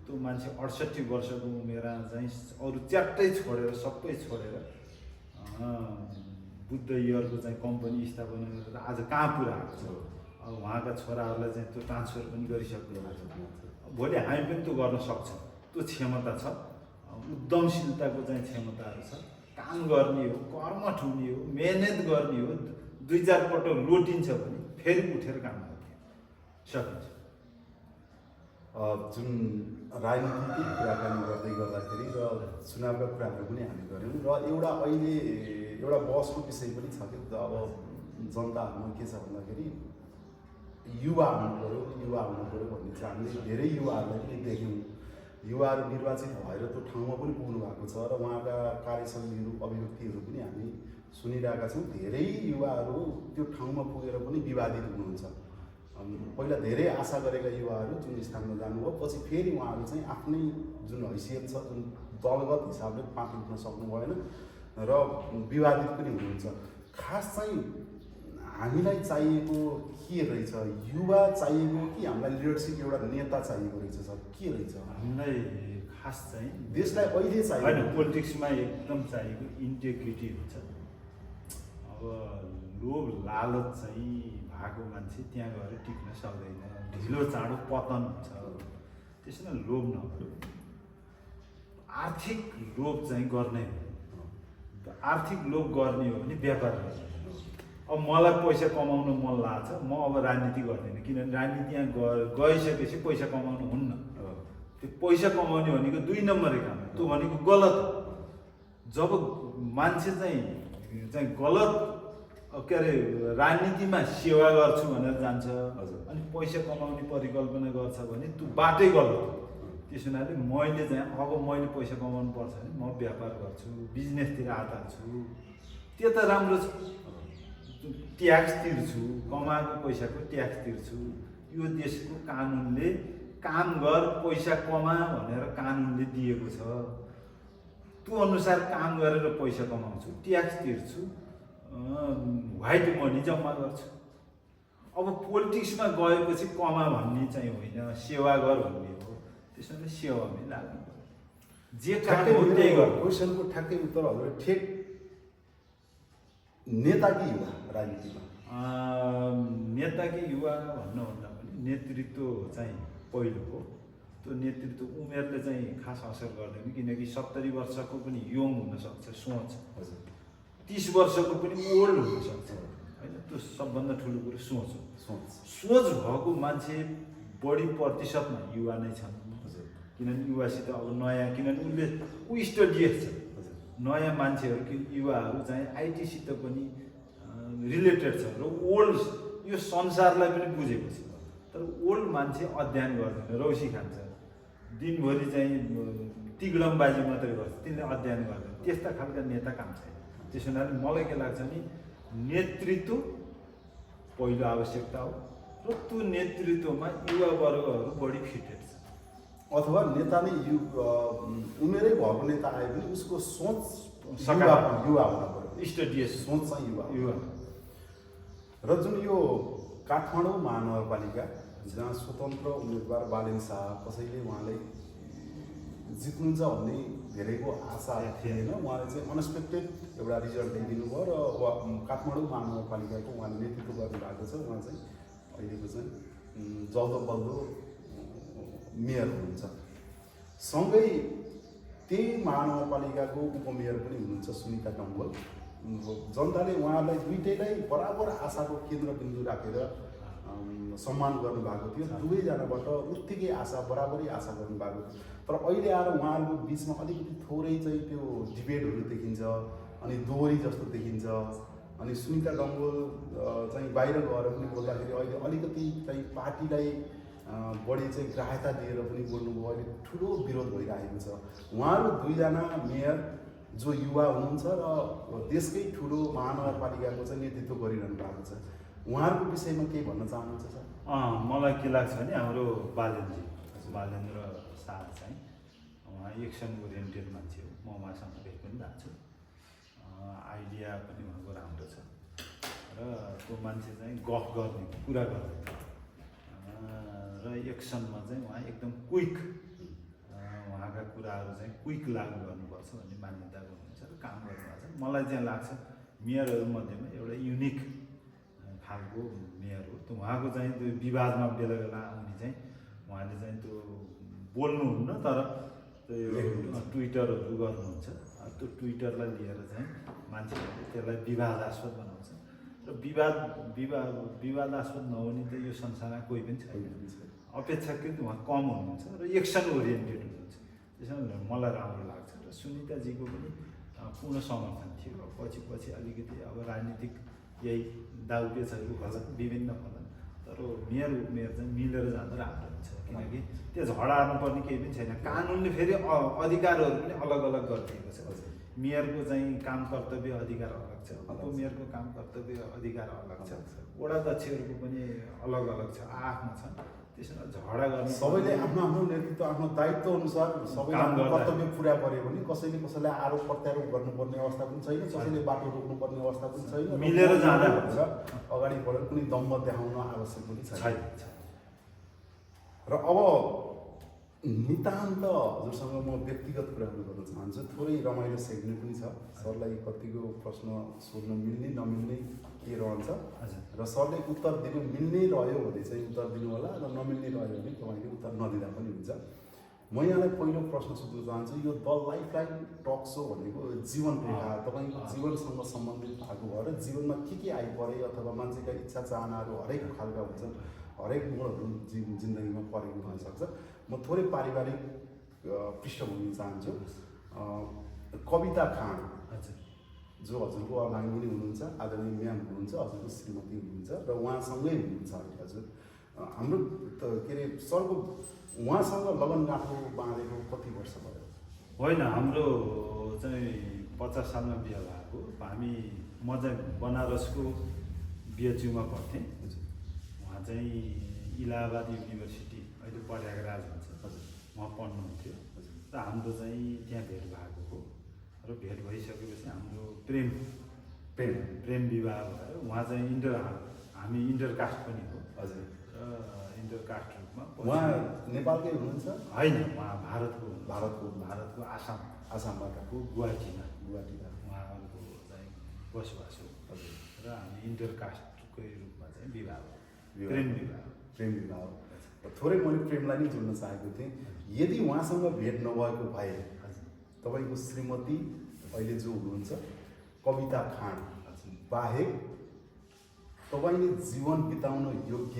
त्यो मान्छे 68 वर्षको उमेरमा चाहिँ अरू च्याट्टै छोडेर सबै छोडेर बुद्ध इयरको चाहिँ कम्पनी स्थापना गरेर आज कहाँ पुऱ्याएको छ। अब उहाँका छोराहरूलाई चाहिँ त्यो ट्रान्सफर पनि गरिसक्नु भएको छ। भोलि हामी पनि त्यो गर्न सक्छौँ, त्यो क्षमता छ, उद्यमशीलताको चाहिँ क्षमताहरू छ। काम गर्ने हो, कर्मठ हुने हो, मेहनत गर्ने हो, 2-4 पल्ट लोटिन्छ भने फेरि उठेर काम गर्ने सकिन्छ। जुन राजनीतिकै कुराकानी गर्दै गर्दाखेरि र चुनावका कुराहरू पनि हामी गऱ्यौँ र अहिले एउटा बहसको विषय पनि छ कि अब जनताहरूमा के छ भन्दाखेरि युवा हुनु पऱ्यो भन्ने चाहिँ हामीले धेरै युवाहरूलाई पनि देख्यौँ। युवाहरू निर्वाचित भएर त्यो ठाउँमा पनि पुग्नु भएको छ र उहाँका कार्यशैलीहरू अभिव्यक्तिहरू पनि हामी सुनिरहेका छौँ। धेरै युवाहरू त्यो ठाउँमा पुगेर पनि विवादित हुनुहुन्छ। पहिला धेरै आशा गरेका युवाहरू जुन स्थानमा जानुभयो पछि फेरि उहाँहरू चाहिँ आफ्नै जुन हैसियत छ, जुन दलगत हिसाबले पार्टी उठ्न सक्नु भएन र विवादित पनि हुनुहुन्छ। खास चाहिँ हामीलाई चाहिएको के रहेछ? युवा चाहिएको कि हामीलाई लिडरसिप एउटा नेता चाहिएको रहेछ सर? के रहेछ हामीलाई? खास चाहिँ देशलाई अहिले चाहिएको होइन, पोलिटिक्समा एकदम चाहिएको इन्टेग्रिटी हुन्छ। अब लोभ लालच चाहिँ भएको मान्छे त्यहाँ गएर टिक्न सक्दैन, ढिलो चाँडो पतन हुन्छ। त्यसैले लोभ नगरौँ। आर्थिक लोभ चाहिँ गर्ने हो। आर्थिक लोभ गर्ने हो भने व्यापार गर्ने। अब मलाई पैसा कमाउनु मन लाग्छ, म अब राजनीति गर्दिनँ, किनभने राजनीति यहाँ गइसकेपछि पैसा कमाउनु हुन्न। त्यो पैसा कमाउने भनेको 2 नम्बरे काम हो, त्यो भनेको गलत हो। जब मान्छे चाहिँ गलत के अरे राजनीतिमा सेवा गर्छु भनेर जान्छ अनि पैसा कमाउने परिकल्पना गर्छ भने त्यो बाटै गलत हो। त्यस हुनाले मैले चाहिँ अब मैले पैसा कमाउनु पर्छ भने म व्यापार गर्छु, बिजनेसतिर हात हाल्छु, त्यो त राम्रो छ। ट्याक्स तिर्छु, कमाएको पैसाको ट्याक्स तिर्छु। यो देशको कानुनले काम गर पैसा कमा भनेर कानुनले दिएको छ। त्यो अनुसार काम गरेर पैसा कमाउँछु, ट्याक्स तिर्छु, व्हाइट मनी जम्मा गर्छु। अब पोलिटिक्समा गएपछि कमा भन्ने चाहिँ होइन, सेवा गर भन्ने हो। त्यसैले सेवामै लाग्नु पर्यो। जे काम हो त्यही गर्नु। क्वेसनको ठ्याक्कै उत्तर हजुर ठेक नेता कि युवा राजनीतिमा? नेता कि युवा भन्नुभन्दा पनि नेतृत्व चाहिँ पहिलो हो। त्यो नेतृत्व उमेरले चाहिँ खास असर गर्दैन, किनकि 70 वर्षको पनि यङ हुनसक्छ सोच, 30 वर्षको पनि ओल्ड हुनसक्छ होइन। त्यो सबभन्दा ठुलो कुरो सोच हो। सोच भएको मान्छे बढी प्रतिशतमा युवा नै छन्। किनभने युवासित अब नयाँ, किनभने ऊ स्टडियस छ। नयाँ मान्छेहरू युवाहरू चाहिँ आइटीसित पनि रिलेटेड छ र ओल्ड यो संसारलाई पनि बुझेको छ। तर ओल्ड मान्छे अध्ययन गर्दैन, रौसी खान्छ, दिनभरि चाहिँ तिग्लमबाजी मात्रै गर्छ, तिनले अध्ययन गर्दैन। त्यस्ता खालका नेता काम छैन। त्यसो हुनाले मलाई के लाग्छ भने नेतृत्व पहिलो आवश्यकता हो र त्यो नेतृत्वमा युवा वर्गहरू बढी फिटेड छ। अथवा नेता नै उमेरै भएको नेता आयो भने उसको सोच युवा हुन पर्यो, स्टडियस सोच चाहिँ युवा। र जुन यो काठमाडौँ महानगरपालिका जहाँ स्वतन्त्र उम्मेदवार बालेन शाह, कसैले उहाँलाई जित्नुहुन्छ भन्ने धेरैको आशा थिएन। उहाँले चाहिँ अनएक्सपेक्टेड एउटा रिजल्ट ल्याइदिनु भयो र काठमाडौँ महानगरपालिकाको उहाँले नेतृत्व गर्नुभएको छ। उहाँ चाहिँ अहिलेको चाहिँ जल्दो बल्दो मेयर हुनुहुन्छ। सँगै त्यही महानगरपालिकाको उपमेयर पनि हुनुहुन्छ सुनिता डङ्गोल। जनताले उहाँलाई दुइटैलाई बराबर आशाको केन्द्रबिन्दु राखेर सम्मान गर्नुभएको थियो। दुवैजनाबाट उत्तिकै आशा, बराबरी आशा गर्नुभएको थियो। तर अहिले आएर उहाँहरूको बिचमा अलिकति थोरै चाहिँ त्यो डिबेटहरू देखिन्छ, अनि दोहोरी जस्तो देखिन्छ। अनि सुनिता डङ्गोल चाहिँ बाहिर गएर पनि बोल्दाखेरि अहिले अलिकति चाहिँ पार्टीलाई बढी चाहिँ ग्राह्यता दिएर पनि बोल्नुभयो। अहिले ठुलो विरोध भइरहेको छ। उहाँहरू दुईजना मेयर जो युवा हुनुहुन्छ र देशकै ठुलो महानगरपालिकाको चाहिँ नेतृत्व गरिरहनु भएको छ, उहाँहरूको विषयमा केही भन्न चाहनुहुन्छ सर? मलाई के लाग्छ भने हाम्रो बालेन्द्र शाह चाहिँ उहाँ एक्सन ओरिएन्टेड मान्छे हो। म उहाँसँग भेट पनि भएको छु। आइडिया पनि उहाँको राम्रो छ र त्यो मान्छे चाहिँ गफ गर्ने, कुरा गर्ने र एक्सनमा चाहिँ उहाँ एकदम क्विक, उहाँका कुराहरू चाहिँ क्विक लागु गर्नुपर्छ भन्ने मान्यता गर्नुहुन्छ र काम गर्नुभएको छ। मलाई चाहिँ लाग्छ मेयरहरूमध्येमा एउटा युनिक खालको मेयर हो। त्यो उहाँको चाहिँ त्यो विवादमा बेला बेला आउने चाहिँ उहाँले चाहिँ त्यो बोल्नुहुन्न, तर त्यो ट्विटरहरू गर्नुहुन्छ। त्यो ट्विटरलाई लिएर चाहिँ मान्छेहरूले त्यसलाई विवादास्पद बनाउँछ र विवादास्पद नहुने त यो संसारमा कोही पनि छैन। अपेक्षाकृत उहाँ कम हुनुहुन्छ र एक्सन ओरिएन्टेड हुनुहुन्छ। त्यसैले मलाई राम्रो लाग्छ र सुनिताजीको पनि पूर्ण समर्थन थियो। पछि अलिकति अब राजनीतिक यही दाउपेचहरू होला, विभिन्न होला, तर मेयर उपमेयर चाहिँ मिलेर जाँदा राम्रो हुन्छ। किनकि त्यो झडार्नु पर्ने केही पनि छैन। कानुनले फेरि अधिकारहरू पनि अलग अलग गरिदिएको छ। मेयरको चाहिँ काम कर्तव्य अधिकार अलग छ, उपमेयरको काम कर्तव्य अधिकार अलग छ, वडा अध्यक्षहरूको पनि अलग अलग छ, आफ्नो छ। त्यसमा झगडा गर्ने सबैले आफ्नो आफ्नो नेतृत्व, आफ्नो दायित्व अनुसार सबैले आफ्नो कर्तव्य पुरा गर्यो भने कसैले कसैलाई आरोप प्रत्यारोप गर्नुपर्ने अवस्था पनि छैन, कसैले बाटो रोक्नुपर्ने अवस्था पनि छैन। मिलेर जाँदा अगाडि बढेर कुनै दम्ब देखाउन आवश्यक पनि छैन। र अब नितान्त हजुरसँग म व्यक्तिगत कुराहरू गर्न चाहन्छु। थोरै रमाइलो सेग्मेन्ट पनि छ। सरलाई कतिको प्रश्न सोध्न मिल्ने नमिल्ने के रहन्छ र सरले उत्तर दिनु मिल्ने रह्यो भने चाहिँ उत्तर दिनु होला र नमिल्ने रह्यो भने तपाईँले उत्तर नदिँदा पनि हुन्छ। म यहाँलाई पहिलो प्रश्न सोध्न चाहन्छु। यो द लाइफलाइन टक सो भनेको जीवन रेखा, तपाईँको जीवनसँग सम्बन्धित भएको भएर जीवनमा के आइपरे अथवा मान्छेका इच्छा चाहनाहरू हरेक खालका हुन्छन्, हरेक मोडहरू जिन्दगीमा परेको हुनसक्छ। म थोरै पारिवारिक पृष्ठभूमि चाहन्छु। कविता खाँड जो हजुरको अर्धाङ्गिनी हुनुहुन्छ, आदरणीय म्याम हुनुहुन्छ, हजुरको श्रीमती हुनुहुन्छ र उहाँसँगै हुनुहुन्छ अहिले हजुर। हाम्रो के अरे सरको उहाँसँग लगनगाँठो बाँधेको कति वर्ष भयो? होइन, हाम्रो चाहिँ 50 सालमा बिहा भएको। म चाहिँ बनारसको बिएचयुमा पढ्थेँ। उहाँ चाहिँ इलाहाबाद युनिभर्सिटी, अहिले प्रयागराज हुन्छ, उहाँ पढ्नुहुन्थ्यो र हाम्रो चाहिँ त्यहाँ भेट भएको हो र भेट भइसकेपछि हाम्रो प्रेम विवाह भयो। उहाँ चाहिँ हामी इन्टरकास्ट पनि हो हजुर र इन्टरकास्ट रूपमा। उहाँ नेपालकै हुनुहुन्छ? होइन, उहाँ भारतको आसामबाट गुवाहाटीमा उहाँहरूको चाहिँ बसोबास हो हजुर। र हामी इन्टरकास्टकै रूपमा चाहिँ विवाह हो, प्रेम विवाह हो। थोरै मैले प्रेमलाई नै जोड्न चाहेको थिएँ। यदि उहाँसँग भेट नभएको भए तपाईँको श्रीमती अहिले जो हुनुहुन्छ कविता खाँड बाहेक तपाईँले जीवन बिताउन योग्य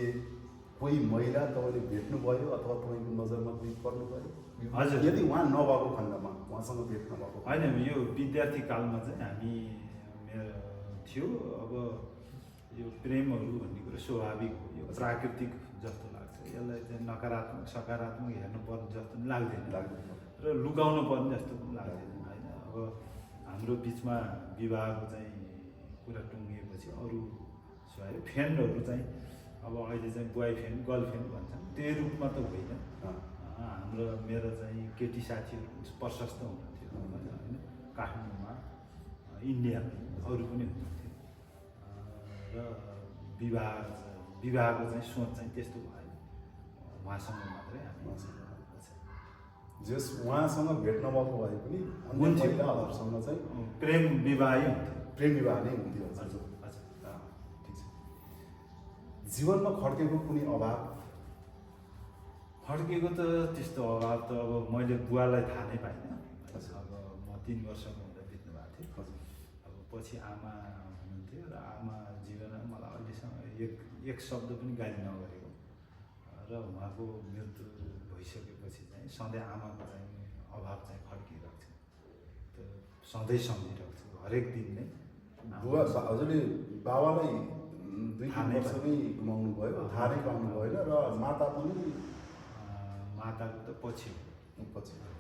कोही महिला तपाईँले भेट्नुभयो अथवा तपाईँको नजरमा कोही पर्नुभयो? हजुर। यदि उहाँ नभएको खण्डमा, उहाँसँग भेट नभएको? होइन, यो विद्यार्थी कालमा चाहिँ हामी मेरो थियो। अब यो प्रेमहरू भन्ने कुरो स्वाभाविक हो, यो प्राकृतिक जस्तो लाग्छ। यसलाई चाहिँ नकारात्मक सकारात्मक हेर्नुपर्ने जस्तो पनि लाग्दैन र लुकाउनु पर्ने जस्तो पनि लाग्दैन होइन। अब हाम्रो बिचमा विवाहको चाहिँ कुरा टुङ्गिएपछि अरू फ्रेन्डहरू चाहिँ अब अहिले चाहिँ बोय फ्रेन्ड गर्लफ्रेन्ड भन्छन्, त्यही रूपमा त होइन। मेरो चाहिँ केटी साथीहरू प्रशस्त हुनुहुन्थ्यो होइन, काठमाडौँमा, इन्डियामा अरू पनि हुनुहुन्थ्यो र विवाहको चाहिँ सोच चाहिँ त्यस्तो भएन। उहाँसँग मात्रै हामी जस उहाँसँग भेट नभएको भए पनि महिलाहरूसँग चाहिँ प्रेम विवाहै हुन्थ्यो। प्रेम विवाह नै हुन्थ्यो हजुर। ठिक छ। जीवनमा खड्केको कुनै अभाव? खड्केको त त्यस्तो अभाव त अब मैले बुवालाई थाहा नै पाइनँ। अब म 3 वर्षको हुँदा बित्नु भएको थियो। अब पछि आमा हुनुहुन्थ्यो र आमा जीवनमा मलाई अहिलेसम्म एक शब्द पनि गाली नगरेको र उहाँको मृत्यु भइसकेपछि चाहिँ सधैँ आमाको चाहिँ अभाव चाहिँ खड्किरहेको छ। त्यो सधैँ सम्झिरहेको छु, हरेक दिन नै। बुवा हजुरले बाबालाई 2-3 वर्षमै गुमाउनु भयो, थाहा नै पाउनु भएन र माता पनि? माताको त पछि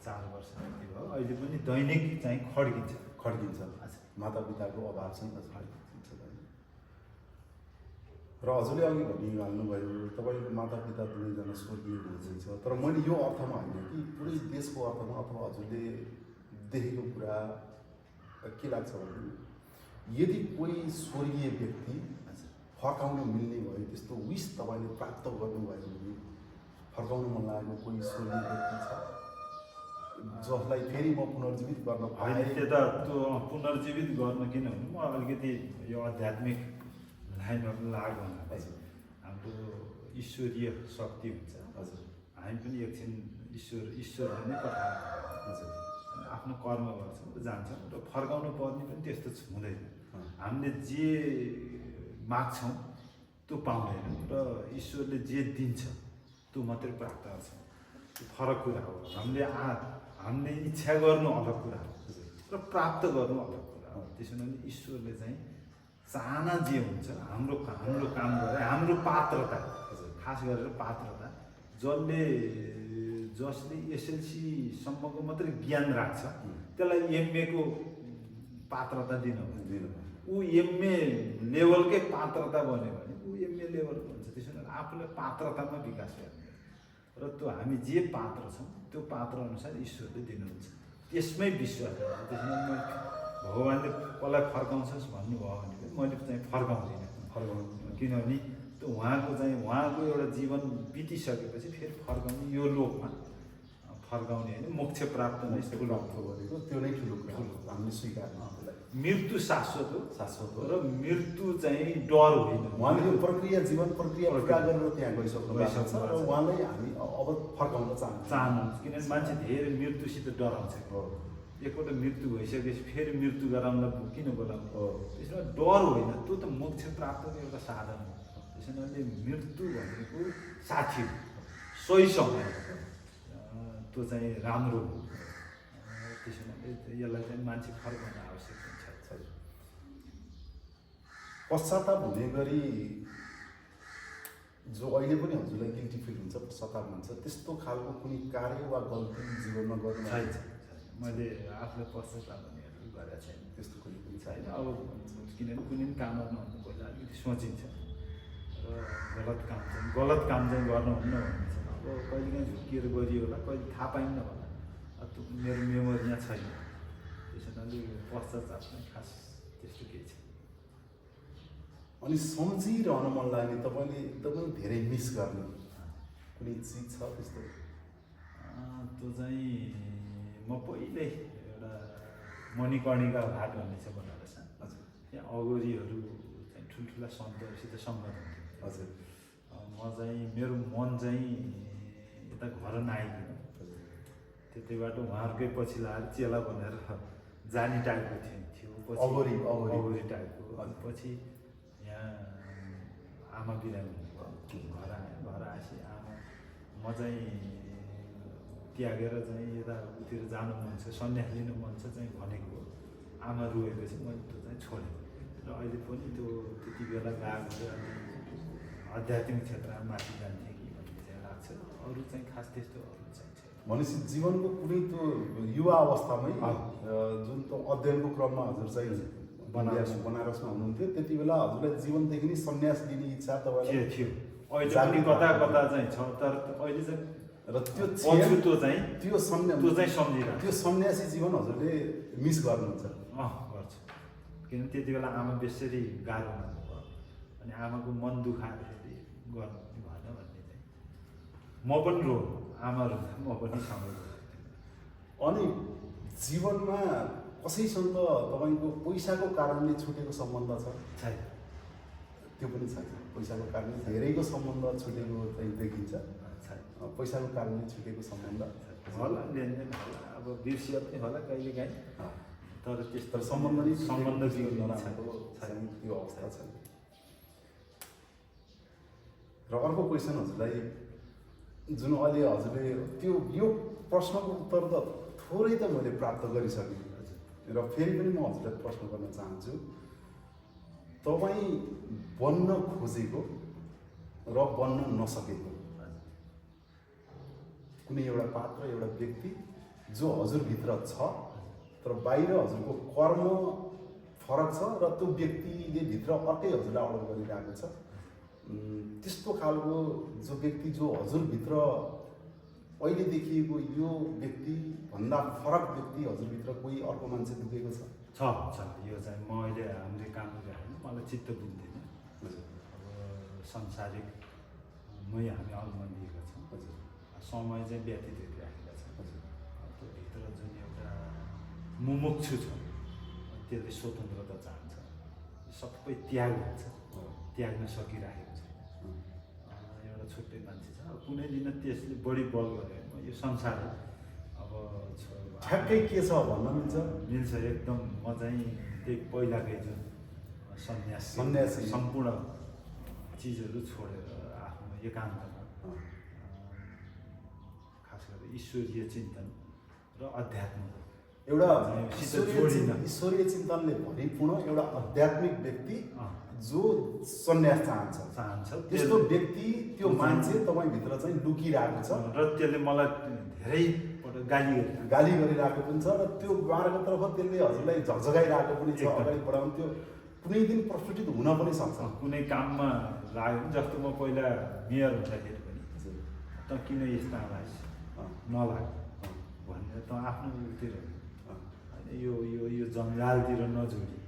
4 वर्ष जति भयो। अहिले पनि दैनिक चाहिँ खड्किन्छ। माता पिताको अभाव चाहिँ खड्किन्छ। र हजुरले अघि भनिहाल्नुभयो तपाईँको माता पिता दुवैजना स्वर्गीय हुनुहुन्छ, तर मैले यो अर्थमा होइन कि पुरै देशको अर्थमा अथवा हजुरले देखेको कुरा के लाग्छ भने यदि कोही स्वर्गीय व्यक्ति फर्काउन मिल्ने भयो, त्यस्तो विस तपाईँले प्राप्त गर्नुभयो भने फर्काउन मन लागेको कोही स्वर्गीय व्यक्ति छ जसलाई फेरि म पुनर्जीवित गर्न पाएँ? त्यो पुनर्जीवित गर्न किनभने म अलिकति यो आध्यात्मिक लाइनमा पनि लाग्यो भने हाम्रो ईश्वरीय शक्ति हुन्छ। हजुर। हामी पनि एकछिन ईश्वरले नै पठाएको हुन्छ। आफ्नो कर्म गर्छौँ र जान्छौँ र फर्काउनु पर्ने पनि त्यस्तो हुँदैन। हामीले जे माग्छौँ त्यो पाउँदैन र ईश्वरले जे दिन्छ त्यो मात्रै प्राप्त गर्छौँ। त्यो फरक कुरा हो। हामीले इच्छा गर्नु अलग कुरा हो र प्राप्त गर्नु अलग कुरा हो। त्यसो भने ईश्वरले चाहिँ चाहना जे हुन्छ हाम्रो काम गरेर हाम्रो पात्रता, खास गरेर पात्रता, जसले एसएलसीसम्मको मात्रै ज्ञान राख्छ त्यसलाई एमएको पात्रता दिनु। ऊ एमए लेभलकै पात्रता बन्यो भने ऊ एमए लेभलको हुन्छ। त्यसो भने आफूलाई पात्रतामा विकास गर्ने र त्यो हामी जे पात्र छौँ त्यो पात्र अनुसार ईश्वरले दिनुहुन्छ, त्यसमै विश्वास गर्छ। त्यसमा म भगवान्ले कसलाई फर्काउँछस् भन्नुभयो भने मैले चाहिँ फर्काउँदिनँ, किनभने त्यो उहाँको एउटा जीवन बितिसकेपछि फेरि फर्काउने यो लोकमा फर्काउने होइन मोक्ष प्राप्त नै ठुलो प्राप्त गरेको त्यो नै ठुलो कुरा हो हामीले स्वीकार मृत्यु शाश्वत हो शाश्वत हो र मृत्यु चाहिँ डर होइन उहाँले यो प्रक्रिया जीवन प्रक्रिया पुरा गरेर त्यहाँ गइसक्नु भएको छ र उहाँलाई हामी अब फर्काउन चाहनुहुन्छ किनभने मान्छे धेरै मृत्युसित डराउँछ एकपल्ट मृत्यु भइसकेपछि फेरि मृत्यु गराउनलाई किन बोलाउने त्यसमा डर होइन त्यो त मोक्ष प्राप्तको एउटा साधन हो त्यसैले मृत्यु भनेको साथी हो सही समय त्यो चाहिँ राम्रो हो त्यसैले यसलाई चाहिँ मान्छे फर्काउन आवश्यक हुन्छ पश्चाताप हुने गरी जो अहिले पनि हजुरलाई गिल्टी फिल हुन्छ पश्चाताप हुन्छ त्यस्तो खालको कुनै कार्य वा गल्ती जीवनमा गर्नु छैन मैले आफूलाई पश्चाताप भन्नेहरू गरेको छैन त्यस्तो कुनै पनि छैन अब किनभने कुनै पनि काम गर्नुभन्दा पहिला अलिकति सोचिन्छ र गलत काम चाहिँ गर्नुहुन्न भन्ने छ अब कहिलेकाहीँ झुक्किएर गरियो होला कहिले थाहा पाइन्न होला त्यो मेरो मेमोरी यहाँ छैन त्यसैले पश्चाताप चाहिँ खास त्यस्तो केही छ अनि सम्झिरहन मन लाग्ने तपाईँले एकदमै धेरै मिस गर्ने कुनै चिज छ त्यस्तो त्यो चाहिँ म पहिल्यै एउटा मणिकर्णिका घाट भन्ने छ बनारसमा हजुर त्यहाँ अगोरीहरू चाहिँ ठुल्ठुला सन्तहरूसित सङ्गत हुन्थ्यो हजुर म चाहिँ मेरो मन चाहिँ यता घर नआइकन त्यति बाटो उहाँहरूकै पछि लाएर चेला भनेर जाने टाइपको थियो अगोरी टाइपको अनि पछि यहाँ आमा बिरामी घर आएपछि आमा म चाहिँ त्यागेर चाहिँ यता उतिर जानु मन छ सन्यास लिनु मन छ चाहिँ भनेको आमा रोएपछि मैले त्यो चाहिँ छोडेँ र अहिले पनि त्यो त्यति बेला गएको आध्यात्मिक क्षेत्रमा माथि जान्थेँ कि भन्ने चाहिँ लाग्छ अरू चाहिँ खास त्यस्तो अरू चाहिँ छैन भनेपछि जीवनको कुनै त्यो युवा अवस्थामै जुन त्यो अध्ययनको क्रममा हजुर चाहिँ बनारसमा हुनुहुन्थ्यो त्यति बेला हजुरलाई जीवनदेखि नै सन्यास लिने इच्छा तपाईँलाई थियो अहिले पनि कता कता चाहिँ छ तर अहिले चाहिँ र त्यो त्यो चाहिँ सम्झिरहेको त्यो सन्यासी जीवन हजुरले मिस गर्नुहुन्छ गर्छु किनभने त्यति बेला आमा बेसरी गाह्रो हुनुभयो अनि आमाको मन दुखाएर फेरि गर्नु भएन भन्ने चाहिँ म पनि रो आमा रुँदा म पनि सँगै अनि जीवनमा कसैसँग तपाईँको पैसाको कारणले छुटेको सम्बन्ध छ त्यो पनि छैन पैसाको कारणले धेरैको सम्बन्ध छुटेको चाहिँ देखिन्छ पैसाको कारणले छुटेको सम्बन्ध होला लेनदेन होला अब बिर्सिया पनि होला कहिलेकाहीँ तर त्यस्तो सम्बन्ध नराम्रो छैन त्यो अवस्था छैन र अर्को क्वेसन हजुरलाई जुन अहिले हजुरले त्यो यो प्रश्नको उत्तर त थोरै त मैले प्राप्त गरिसकेँ र फेरि पनि म हजुरलाई प्रश्न गर्न चाहन्छु तपाईँ बन्न खोजेको र बन्न नसकेको कुनै एउटा पात्र एउटा व्यक्ति जो हजुरभित्र छ तर बाहिर हजुरको कर्म फरक छ र त्यो व्यक्तिले भित्र अर्कै हजुरलाई अर्डर गरिरहेको छ त्यस्तो खालको जो व्यक्ति जो हजुरभित्र अहिले देखिएको यो व्यक्तिभन्दा फरक व्यक्ति हजुरभित्र कोही अर्को मान्छे दुखेको छ यो चाहिँ म अहिले हाम्रो काम गरिरहेको मलाई चित्त बुझ्दैन अब संसारिकमै हामी अल्मलिएका छौँ समय चाहिँ व्यतीत गरिराखेका छौँ त्यो भित्र जुन एउटा मुमुक्षु छ त्यसले स्वतन्त्रता चाहन्छ सबै त्याग हुन्छ त्याग्न सकिराखेको छैन एउटा छुट्टै मान्छे छ अब कुनै दिन त्यसले बढी बल गऱ्यो यो संसार अब ठ्याक्कै के छ भन्न मिल्छ एकदम म चाहिँ त्यही पहिलाकै जुन सन्यासी सम्पूर्ण चिजहरू छोडेर आफ्नो एकान्तमा खास गरेर ईश्वरीय चिन्तन र अध्यात्म एउटा ईश्वरीय चिन्तनले भरिपूर्ण एउटा आध्यात्मिक व्यक्ति जो सन्यास चाहन्छ त्यस्तो व्यक्ति त्यो मान्छे तपाईँभित्र चाहिँ लुकिरहेको छ र त्यसले मलाई धेरैपल्ट गाली गरिरहेको पनि छ र त्यो मार्गतर्फ त्यसले हजुरलाई झकझगाइरहेको पनि छ अगाडि बढाउनु त्यो कुनै दिन प्रस्फुटित हुन पनि सक्छ कुनै काममा लाग्यो जस्तो म पहिला मेयर हुँदाखेरि पनि त किन यस्तो आवाज नलाग भनेर त आफ्नो उतिर यो जङ्गालतिर नजोडी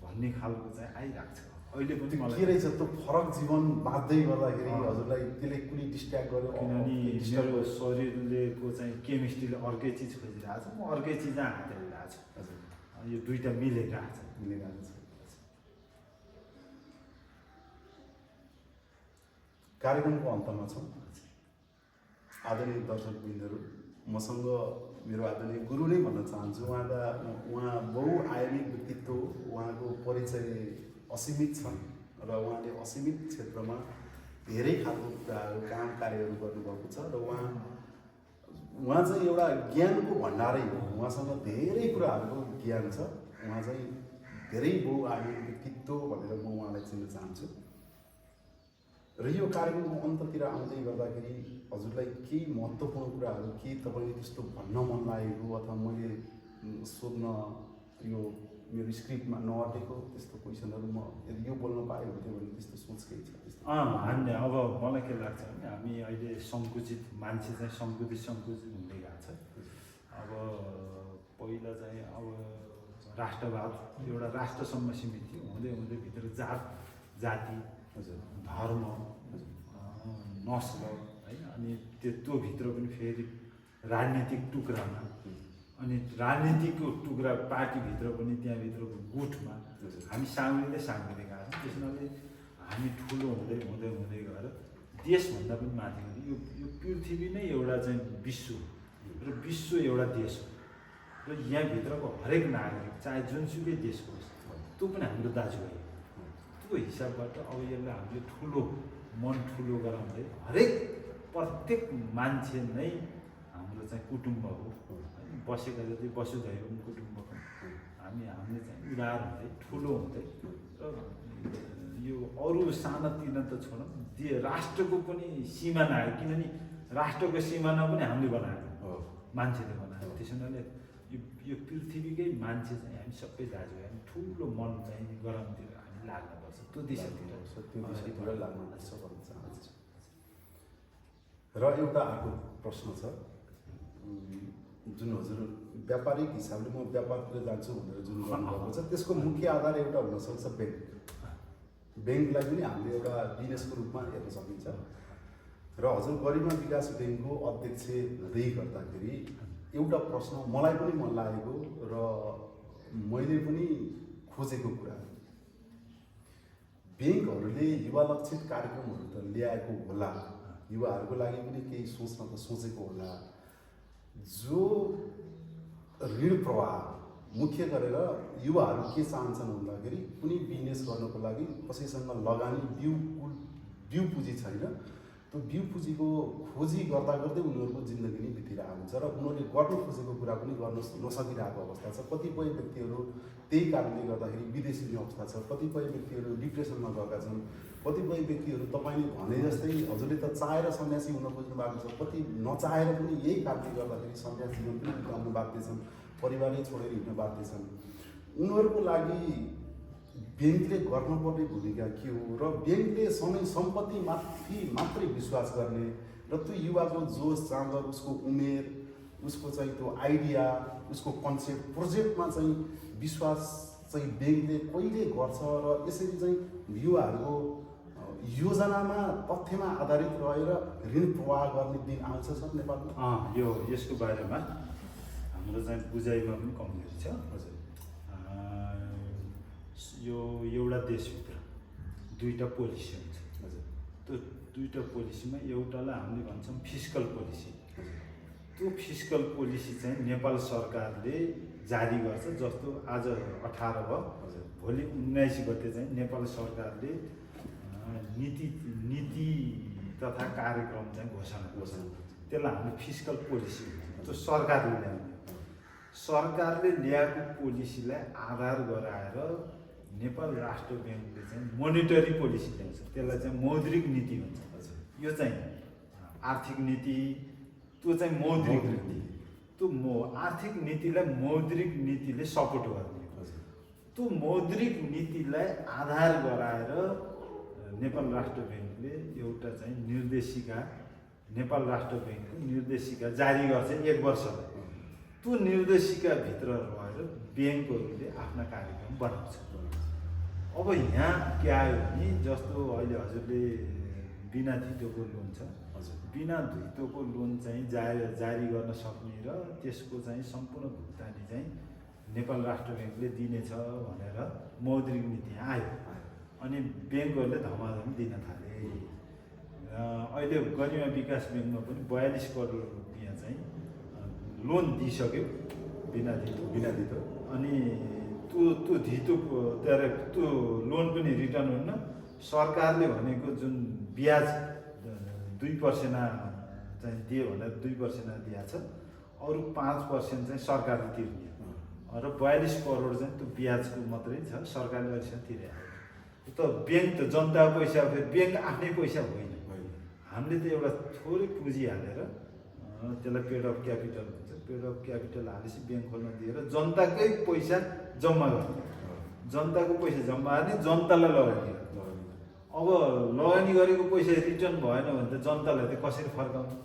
भन्ने खालको चाहिँ आइरहेको छ अहिले पनि त्यो मलाई के रहेछ त्यो फरक जीवन बाँच्दै गर्दाखेरि हजुरलाई त्यसले कुनै डिस्ट्र्याक्ट गर्यो किनभने मेरो शरीरलेको चाहिँ केमिस्ट्रीले अर्कै चिज खोजिरहेको छ, म अर्कै चिजमा हात हालिरहेको छु। हजुर यो दुइटा मिलिरहेको छ। मिलिरहेको छ। कार्यक्रमको अन्तमा छौँ। आदरणीय दर्शकवृन्दहरू, मसँग मेरो आदरणीय गुरु नै भन्न चाहन्छु। उहाँ बहुआयामिक व्यक्तित्व हो। उहाँको परिचय असीमित छन् र उहाँले असीमित क्षेत्रमा धेरै खालको कुराहरू काम कार्यहरू गर्नुभएको छ र उहाँ चाहिँ एउटा ज्ञानको भण्डारै हो। उहाँसँग धेरै कुराहरूको ज्ञान छ। उहाँ चाहिँ धेरै बहुआयामिक व्यक्तित्व भनेर म उहाँलाई चिन्न चाहन्छु। र यो कार्यक्रमको अन्ततिर आउँदै गर्दाखेरि हजुरलाई केही महत्त्वपूर्ण कुराहरू के तपाईँले त्यस्तो भन्न मन लागेको अथवा मैले सोध्न यो मेरो स्क्रिप्टमा नअटेको त्यस्तो क्वेसनहरू म यदि यो बोल्न पाएँ हुन्थ्यो भने त्यस्तो सोच केही छ त्यस्तो? हामी अब मलाई के लाग्छ भने हामी अहिले सङ्कुचित मान्छे चाहिँ सङ्कुचित हुँदै गएको छ। अब पहिला चाहिँ अब राष्ट्रवाद एउटा राष्ट्रसम्म सीमित थियो, हुँदै हुँदै भित्र जाति हजुर धर्म नस्ल है, अनि त्यो भित्र पनि फेरि राजनीतिक टुक्रामा, अनि राजनीतिकको टुक्रा पार्टीभित्र पनि त्यहाँभित्रको गुटमा हामी साङ्गिँदै गएको छौँ। त्यसैले हामी ठुलो हुँदै हुँदै हुँदै गएर देशभन्दा पनि माथि यो पृथ्वी नै एउटा चाहिँ विश्व र विश्व एउटा देश हो र यहाँभित्रको हरेक नागरिक चाहे जुनसुकै देशको होस् त्यो पनि हाम्रो दाजुभाइ हो। त्यो हिसाबबाट अब यसलाई हामीले ठुलो मन ठुलो गराउँदै हरेक प्रत्येक मान्छे नै हाम्रो चाहिँ कुटुम्ब हो। बसेका जति वसुधैव कुटुम्बकम, हामीले चाहिँ उदार हुँदै ठुलो हुँदै र यो अरू सानातिना त छोडौँ, राष्ट्रको पनि सिमाना आयो। किनभने राष्ट्रको सिमाना पनि हामीले बनाएको हो, मान्छेले बनाएको। त्यसैले यो पृथ्वीकै मान्छे चाहिँ हामी सबै दाजु, हामी ठुलो मन चाहिँ गराउनुतिर हामी लाग्नुपर्छ, त्यो दिशातिर लाग्नुपर्छ भन्न चाहन्छु। र एउटा अर्को प्रश्न छ जुन हजुर व्यापारिक हिसाबले म व्यापारतिर जान्छु भनेर जुन गर्नुभएको छ त्यसको मुख्य आधार एउटा हुनसक्छ ब्याङ्क। ब्याङ्कलाई पनि हामीले एउटा बिजनेसको रूपमा हेर्न सकिन्छ र हजुर गरिमा विकास ब्याङ्कको अध्यक्ष हुँदै गर्दाखेरि एउटा प्रश्न मलाई पनि मन लागेको र मैले पनि खोजेको कुरा, ब्याङ्कहरूले युवा लक्षित कार्यक्रमहरू त ल्याएको होला, युवाहरूको लागि पनि केही सोच्न त सोचेको होला। जो ऋण प्रवाह मुख्य गरेर युवाहरू के चाहन्छन् भन्दाखेरि कुनै बिजनेस गर्नको लागि कसैसँग लगानी बिउ पुँजी छैन, त्यो बिउ पुँजीको खोजी गर्दा गर्दै उनीहरूको जिन्दगी नै बितिरहेको हुन्छ र उनीहरूले गर्नु खोजेको कुरा पनि गर्न नसकिरहेको अवस्था छ। कतिपय व्यक्तिहरू त्यही कारणले गर्दाखेरि विदेश लिने अवस्था छ, कतिपय व्यक्तिहरू डिप्रेसनमा गएका छन्, कतिपय व्यक्तिहरू तपाईँले भने जस्तै हजुरले त चाहेर सन्यासी हुन खोज्नु भएको छ, कति नचाहेर पनि यही कारणले गर्दाखेरि सन्यास जीवन पनि बिताउनु बाध्य छन्, परिवारै छोडेर हिँड्न बाध्य छन्। उनीहरूको लागि ब्याङ्कले गर्नुपर्ने भूमिका के हो र ब्याङ्कले समय सम्पत्ति माथि मात्रै विश्वास गर्ने र त्यो युवाको जोस चाहना, उसको उमेर, उसको चाहिँ त्यो आइडिया, उसको कन्सेप्ट प्रोजेक्टमा चाहिँ विश्वास चाहिँ ब्याङ्कले कहिले गर्छ र यसरी चाहिँ युवाहरूको योजनामा तथ्यमा आधारित रहेर ऋण प्रवाह गर्ने दिन आउँछ सर नेपालमा? यसको बारेमा हाम्रो चाहिँ बुझाइमा पनि कमजोरी छ। हजुर, यो एउटा देशभित्र दुईवटा पोलिसी हुन्छ। हजुर, त्यो दुईवटा पोलिसीमा एउटालाई हामीले भन्छौँ फिस्कल पोलिसी। त्यो फिस्कल पोलिसी चाहिँ नेपाल सरकारले जारी गर्छ। जस्तो आज 18 भयो, भोलि 19 गते चाहिँ नेपाल सरकारले नीति तथा कार्यक्रम चाहिँ घोषणा गर्छ। त्यसलाई हामीले फिस्कल पोलिसी भन्छ। त्यो सरकारले ल्याउने, सरकारले ल्याएको पोलिसीलाई आधार गराएर नेपाल राष्ट्र ब्याङ्कले चाहिँ मोनिटरी पोलिसी ल्याउँछ। त्यसलाई चाहिँ मौद्रिक नीति भन्छ। यो चाहिँ आर्थिक नीति, त्यो चाहिँ मौद्रिक नीति। त्यो आर्थिक नीतिलाई मौद्रिक नीतिले सपोर्ट गर्ने। त्यो मौद्रिक नीतिलाई आधार गराएर नेपाल राष्ट्र ब्याङ्कले एउटा चाहिँ निर्देशिका, नेपाल राष्ट्र ब्याङ्कले निर्देशिका जारी गर्छ 1 वर्षलाई। त्यो निर्देशिकाभित्र रहेर ब्याङ्कहरूले आफ्ना कार्यक्रम बनाउँछ। अब यहाँ के आयो भने जस्तो अहिले हजुरले बिना धितोको लोन छ, हजुर बिना धितोको लोन चाहिँ जारी गर्न सक्ने र त्यसको चाहिँ सम्पूर्ण भुक्तानी चाहिँ नेपाल राष्ट्र ब्याङ्कले दिनेछ भनेर मौद्रिक नीति आयो। अनि ब्याङ्कहरूले धमाधम दिन थाले। अहिले गरिमा विकास ब्याङ्कमा पनि 42 करोड रुपियाँ चाहिँ लोन दिइसक्यो बिना धितो। अनि त्यो धितोको त्यो लोन पनि रिटर्न हुन्न। सरकारले भनेको जुन ब्याज 2% चाहिँ दियो भनेर 2% दिएको छ, अरू 5% चाहिँ सरकारले तिर्ने र 42 करोड चाहिँ त्यो ब्याजको मात्रै छ, सरकारले अहिलेसम्म तिरेको। त ब्याङ्क त जनताको पैसा, ब्याङ्क आफ्नै पैसा होइन। हामीले त एउटा थोरै पुँजी हालेर त्यसलाई पेड अफ क्यापिटल भन्छ, पेड अफ क्यापिटल हालेपछि ब्याङ्क खोल्न दिएर जनताकै पैसा जम्मा गर्ने, जनताको पैसा जम्मा गर्ने, जनतालाई लगानी गर्ने। अब लगानी गरेको पैसा रिटर्न भएन भने त जनतालाई त कसरी फर्काउने?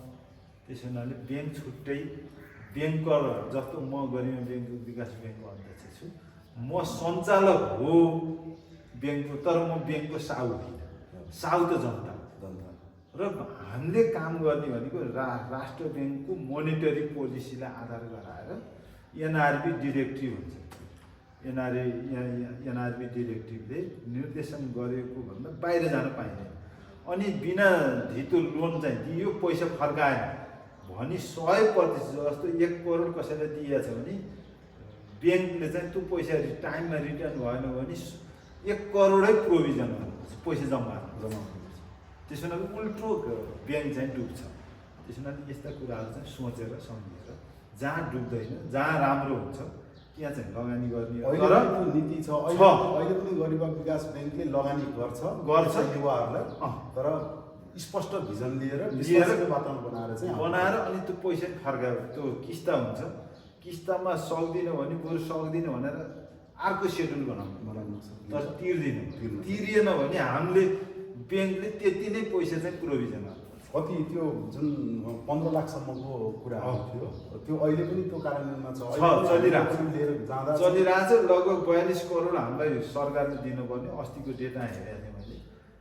त्यसो हुनाले ब्याङ्क छुट्टै, ब्याङ्कर जस्तो म गरिमा ब्याङ्क विकास ब्याङ्कको अध्यक्ष छु, म सञ्चालक हो ब्याङ्कको, तर म ब्याङ्कको साउ होइन। साउ त जनता र हामीले काम गर्ने भनेको राष्ट्र ब्याङ्कको मोनिटरी पोलिसीलाई आधार गराएर एनआरबी डिरेक्टिभ हुन्छ। एनआरबी डिरेक्टिभले निर्देशन गरेको भन्दा बाहिर जान पाइँदैन। अनि बिना धितो लोन चाहिँ दियो, पैसा फर्काएन भने 100% जस्तो 1 करोड कसैलाई दिएछ भने ब्याङ्कले चाहिँ त्यो पैसा टाइममा रिटर्न भएन भने 1 करोडै प्रोभिजन गर्नुपर्छ, पैसा जम्मा गर्नुपर्छ। त्यसो हुनाले उल्टो ब्याङ्क चाहिँ डुब्छ। त्यसो हुनाले यस्ता कुराहरू चाहिँ सोचेर सम्झेर जहाँ डुब्दैन, जहाँ राम्रो हुन्छ त्यहाँ चाहिँ लगानी गर्ने। तर नीति छ अहिले पनि गरिमा विकास ब्याङ्कले लगानी गर्छ युवाहरूलाई, तर स्पष्ट भिजन लिएर वातावरण बनाएर अनि त्यो पैसा फर्कायो। त्यो किस्ता हुन्छ, किस्तामा सक्दिनँ भने बरु सक्दिनँ भनेर अर्को सेड्युल बनाउनु, तर तिरिएन भने हामीले ब्याङ्कले त्यति नै पैसा चाहिँ प्रोभिजन कति त्यो जुन 15 लाखसम्मको कुराहरू थियो त्यो अहिले पनि त्यो कार्यान्वयनमा चलिरहेको छ। लगभग 42 करोड हामीलाई सरकारले दिनुपर्ने, अस्तिको डेटा हेरेको थिएँ मैले,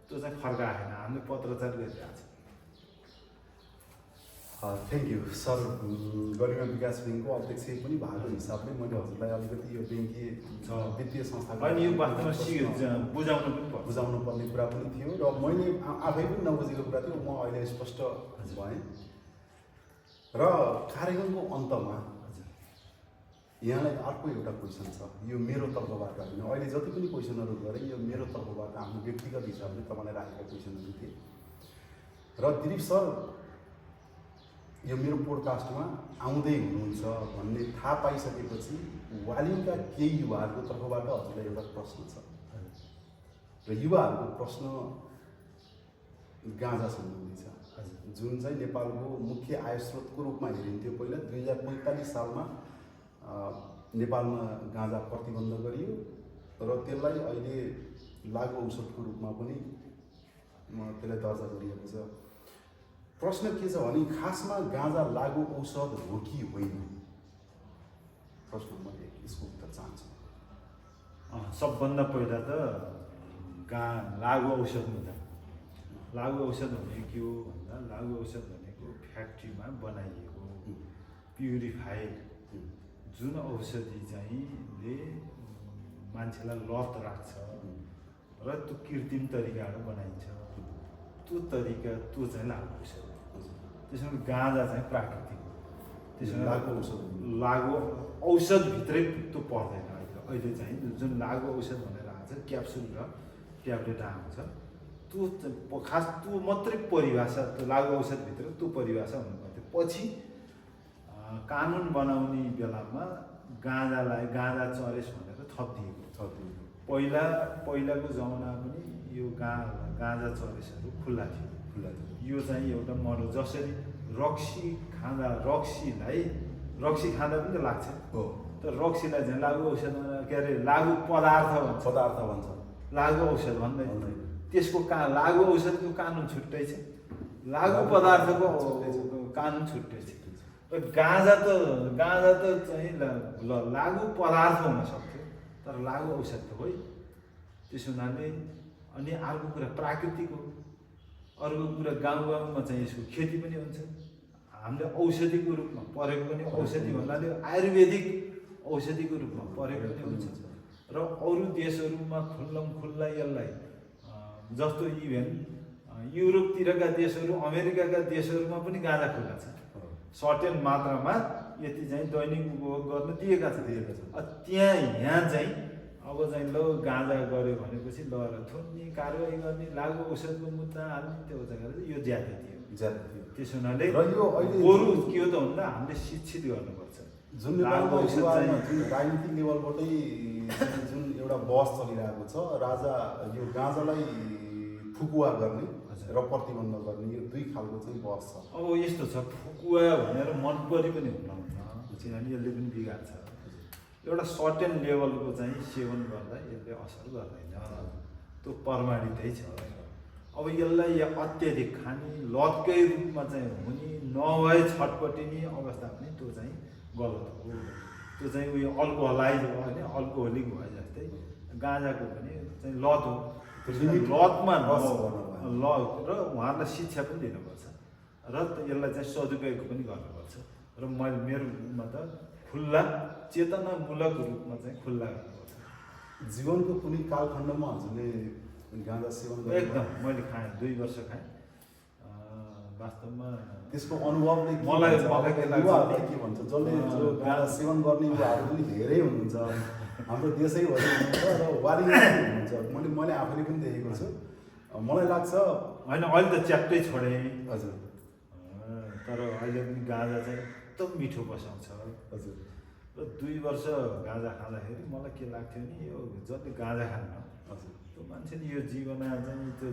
त्यो चाहिँ फर्काएन, हामीले पत्रचार गरिरहेको छ। Thank you sir. गरिमा विकास ब्याङ्कको अध्यक्ष पनि भएको हिसाबले मैले हजुरलाई अलिकति यो ब्याङ्कीय वित्तीय संस्थाको यो बातमा बुझाउनु पर्ने कुरा पनि थियो र मैले आफै पनि नबुझेको कुरा थियो, म अहिले स्पष्ट भएँ। र कार्यक्रमको अन्तमा यहाँलाई अर्को एउटा क्वेसन छ, यो मेरो तर्फबाट होइन, अहिले जति पनि क्वेसनहरू गरेँ यो मेरो तर्फबाट आफ्नो व्यक्तिगत हिसाबले तपाईँलाई राखेका क्वेसनहरू थिए। र दिलीप सर यो मेरो पोडकास्टमा आउँदै हुनुहुन्छ भन्ने थाहा पाइसकेपछि वालिमका केही युवाहरूको तर्फबाट हजुरलाई एउटा प्रश्न छ र युवाहरूको प्रश्न गाँजा सम्बन्धी छ, जुन चाहिँ नेपालको मुख्य आय स्रोतको रूपमा हेरिन्थ्यो। पहिला 2045 सालमा नेपालमा गाँजा प्रतिबन्ध गरियो र त्यसलाई अहिले लागु औषधको रूपमा पनि त्यसलाई दर्जा गरिएको छ। प्रश्न के छ भने खासमा गाँजा लागु औषध हो कि होइन? प्रश्न मैले यसको उत्तर चाहन्छु। सबभन्दा पहिला त लागु औषध हुँदा लागु औषध भनेको के हो भन्दा लागु औषध भनेको फ्याक्ट्रीमा बनाइएको प्युरिफाइड जुन औषधि चाहिँ मान्छेलाई लत राख्छ र त्यो कृत्रिम तरिकाबाट बनाइन्छ, त्यो तरिका त्यो चाहिँ लागु औषध। त्यसमा गाँजा चाहिँ प्राकृतिक हो, त्यसमा लागु औषधभित्रै त्यो पर्दैन। अहिले चाहिँ जुन लागु औषध भनेर आउँछ क्याप्सुल र ट्याब्लेट आउँछ, त्यो खास त्यो मात्रै परिभाषा, त्यो लागु औषधभित्र त्यो परिभाषा हुनुपर्थ्यो। पछि कानुन बनाउने बेलामा गाँजालाई गाँजा चरेस भनेर थपिदिएको। पहिलाको जमानामा पनि यो गाँजा चरेसहरू खुल्ला थियो। यो चाहिँ एउटा मनो, जसरी रक्सी खाँदा रक्सी खाँदा पनि त लाग्छ हो, तर रक्सीलाई चाहिँ लागु औषध के अरे लागु पदार्थ भन्छ, लागु औषध भन्दैन। त्यसको लागु औषधको कानुन छुट्टै छ, लागु पदार्थको कानुन छुट्टै छ। र गाँजा त चाहिँ लागु पदार्थ हुन सक्थ्यो, तर लागु औषध त होइन। त्यसो हुनाले अनि अर्को कुरा प्राकृतिक हो, अर्को कुरा गाउँमा चाहिँ यसको खेती पनि हुन्छ, हामीले औषधिको रूपमा प्रयोग पनि औषधि भन्नाले आयुर्वेदिक औषधिको रूपमा प्रयोग पनि हुन्छ र अरू देशहरूमा खुल्ला यसलाई जस्तो इभेन युरोपतिरका देशहरू अमेरिकाका देशहरूमा पनि गाँजा खुल्ला छ, सर्टेन मात्रामा यति चाहिँ दैनिक उपभोग गर्न दिएका छन्। यहाँ चाहिँ अब चाहिँ ल गाँजा गऱ्यो भनेपछि ल थुन्ने कारवाही गर्ने लागु औषधको मुद्दा हाल्ने त्यो जग्गाले यो ज्यादा थियो। त्यसो हुनाले बरु के हो त भन्दा हामीले शिक्षित गर्नुपर्छ। जुन राजनीतिक लेभलबाटै जुन एउटा बहस चलिरहेको छ, राजा यो गाँजालाई फुकुवा गर्ने र प्रतिबन्ध गर्ने यो दुई खालको चाहिँ बहस छ। अब यस्तो छ, फुकुवा भनेर मनपरी पनि हुनुहुन्न, किनभने यसले पनि बिगार्छ। एउटा सर्टेन लेभलको चाहिँ सेवन गर्दा यसले असर गर्दैन, त्यो प्रमाणितै छ। अब यसलाई अत्याधिक खाने लतकै रूपमा चाहिँ हुने नभए छटपटिने अवस्था पनि त्यो चाहिँ गलत हो। त्यो चाहिँ उयो अल्कोहलाइज भयो भने अल्कोहोलिक भयो जस्तै गाँजाको पनि चाहिँ लत हो। लतमा ल र उहाँहरूलाई शिक्षा पनि दिनुपर्छ र यसलाई चाहिँ सदुपयोग पनि गर्नुपर्छ र मैले मेरो रूपमा त खुल्ला चेतनामूलक रूपमा चाहिँ खुल्ला गर्नुपर्छ। जीवनको कुनै कालखण्डमा हजुरले गाँजा सेवन एकदम मैले खाएँ, 2 वर्ष खाएँ। वास्तवमा त्यसको अनुभवले मलाई के भन्छ, जसले जो गाँजा सेवन गर्ने युवाहरू पनि धेरै हुनुहुन्छ, हाम्रो देशैभरि हुनुहुन्छ र वालिङ हुनुहुन्छ। मैले आफैले पनि देखेको छु। मलाई लाग्छ होइन अहिले त च्याप्टै छोडेँ हजुर, तर अहिले पनि गाँजा चाहिँ एकदम मिठो बसाउँछ हजुर। र 2 वर्ष गाँजा खाँदाखेरि मलाई के लाग्थ्यो नि, यो जति गाँजा खान्न हजुर त्यो मान्छेले यो जीवनमा चाहिँ त्यो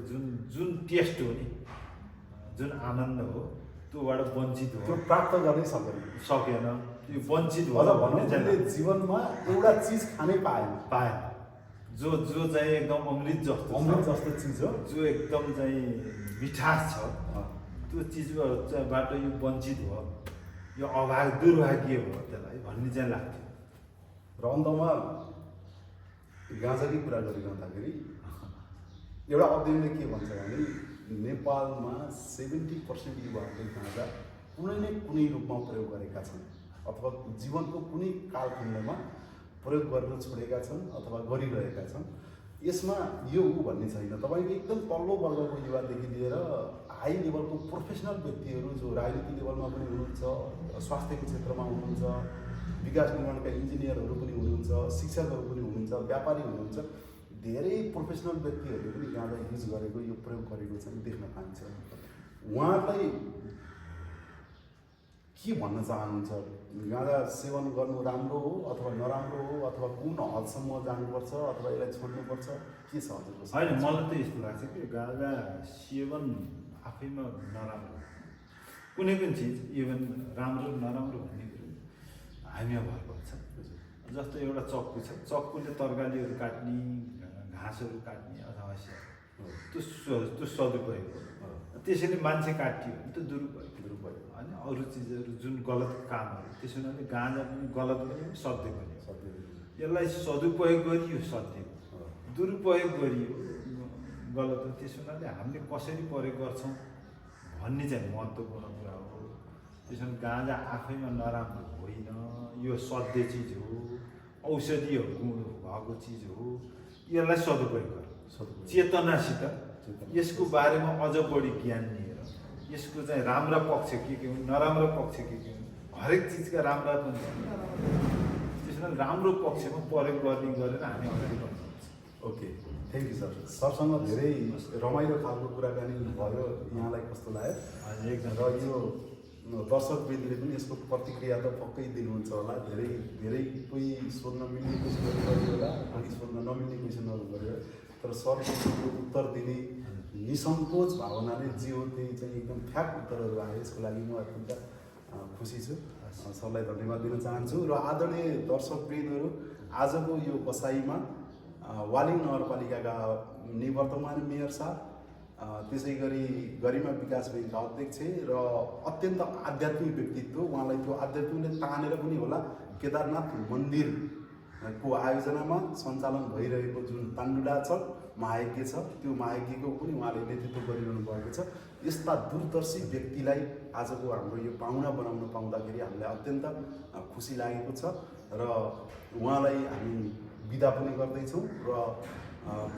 जुन टेस्ट हो नि, जुन आनन्द हो त्योबाट वञ्चित हो, त्यो प्राप्त गर्नै सकेन, यो वञ्चित हो भन्ने चाहिँ जीवनमा एउटा चिज खानै पाएन जो चाहिँ एकदम अमृत जस्तो चिज हो, जो एकदम चाहिँ मिठास छ, त्यो चिजबाट यो वञ्चित भयो, यो दुर्भाग्य हो त्यसलाई भन्ने चाहिँ लाग्थ्यो। र अन्तमा गाँजाकै कुरा गरिरहँदाखेरि एउटा अध्ययनले के भन्छ भने नेपालमा 70% युवाहरूले गाँजा कुनै न कुनै रूपमा प्रयोग गरेका छन् अथवा जीवनको कुनै कालखण्डमा प्रयोग गर्न छोडेका छन् अथवा गरिरहेका छन्। यसमा यो भन्ने छैन। तपाईँको एकदम तल्लो वर्गको युवादेखि लिएर हाई लेभलको प्रोफेसनल व्यक्तिहरू जो राजनीति लेभलमा पनि हुनुहुन्छ, स्वास्थ्यको क्षेत्रमा हुनुहुन्छ, विकास निर्माणका इन्जिनियरहरू पनि हुनुहुन्छ, शिक्षकहरू पनि हुनुहुन्छ, व्यापारी हुनुहुन्छ, धेरै प्रोफेसनल व्यक्तिहरूले पनि गाँजा युज गरेको, यो प्रयोग गरेको चाहिँ देख्न पाइन्छ। उहाँलाई के भन्न चाहनुहुन्छ? गाँजा सेवन गर्नु राम्रो हो अथवा नराम्रो हो, अथवा कुन हदसम्म जानुपर्छ अथवा यसलाई छोड्नुपर्छ, के छ हजुरको? होइन, मलाई त यस्तो लाग्छ कि गाँजा सेवन आफैमा नराम्रो, कुनै पनि चिज इभन राम्रो नराम्रो भन्ने कुरो हामीमा भर पर्छ। जस्तो एउटा चक्कु छ, चक्कुले तरकारीहरू काट्ने, घाँसहरू काट्ने अथवा त्यो सदुपयोग हो। त्यसैले मान्छे काटियो भने त दुरुपयोग होइन, अरू चिजहरू जुन गलत कामहरू। त्यसो हुनाले गाँजा पनि गलत पनि हो, सत्य पनि हो। यसलाई सदुपयोग गरियो सत्य हो, दुरुपयोग गरियो गलत हो। त्यसो हुनाले हामीले कसरी प्रयोग गर्छौँ भन्ने चाहिँ महत्त्वपूर्ण कुरा हो। त्यसो भने गाँजा आफैमा नराम्रो होइन, यो सत्य चिज हो, औषधीय गुण भएको चिज हो। यसलाई सदुपयोग गर चेतनासित, यसको बारेमा अझ बढी ज्ञान लिएर, यसको चाहिँ राम्रा पक्ष के हुन्, नराम्रो पक्ष के हुन्, हरेक चिजका राम्रा पनि छन्। त्यसमा राम्रो पक्षमा प्रयोग गर्ने गरेर हामी अगाडि बढ्नुपर्छ। Okay, thank you sir. सरसँग धेरै रमाइलो खालको कुराकानी भयो। यहाँलाई कस्तो लाग्यो? एकदम। र यो दर्शकवृन्दले पनि यसको प्रतिक्रिया त पक्कै दिनुहुन्छ होला। धेरै कोही सोध्न मिल्ने क्वेसनहरू गर्यो होला, कोही सोध्न नमिल्ने क्वेसनहरू गर्यो, तर सरको उत्तर दिने निसङ्कोच भावनाले जे हो त्यही चाहिँ एकदम ठ्याक उत्तरहरू आयो। यसको लागि म अत्यन्त खुसी छु। सरलाई धन्यवाद दिन चाहन्छु। र आदरणीय दर्शकवृन्दहरू, आजको यो बसाइमा वालिङ नगरपालिकाका निवर्तमान मेयर साहब, त्यसै गरी गरिमा विकास बैङ्कका अध्यक्ष र अत्यन्त आध्यात्मिक व्यक्तित्व, उहाँलाई त्यो आध्यात्मिकले तानेर पनि होला केदारनाथ मन्दिर को आयोजनामा सञ्चालन भइरहेको जुन पाण्डुडा छ महायज्ञ छ त्यो महायज्ञको पनि उहाँले नेतृत्व गरिरहनु भएको छ। यस्ता दूरदर्शी व्यक्तिलाई आजको हाम्रो यो पाहुना बनाउन पाउँदाखेरि हामीलाई अत्यन्त खुसी लागेको छ र उहाँलाई हामी बिदा पनि गर्दैछौँ र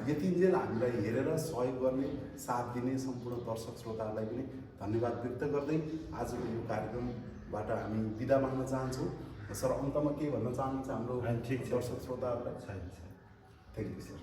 यतिन्जेल हामीलाई हेरेर सहयोग गर्ने साथ दिने सम्पूर्ण दर्शक श्रोताहरूलाई पनि धन्यवाद व्यक्त गर्दै आजको यो कार्यक्रमबाट हामी बिदा माग्न चाहन्छौँ। सर, अन्तमा के भन्न चाहनुहुन्छ हाम्रो ठिक छ दर्शक श्रोताहरूलाई? छैन। Thank you sir.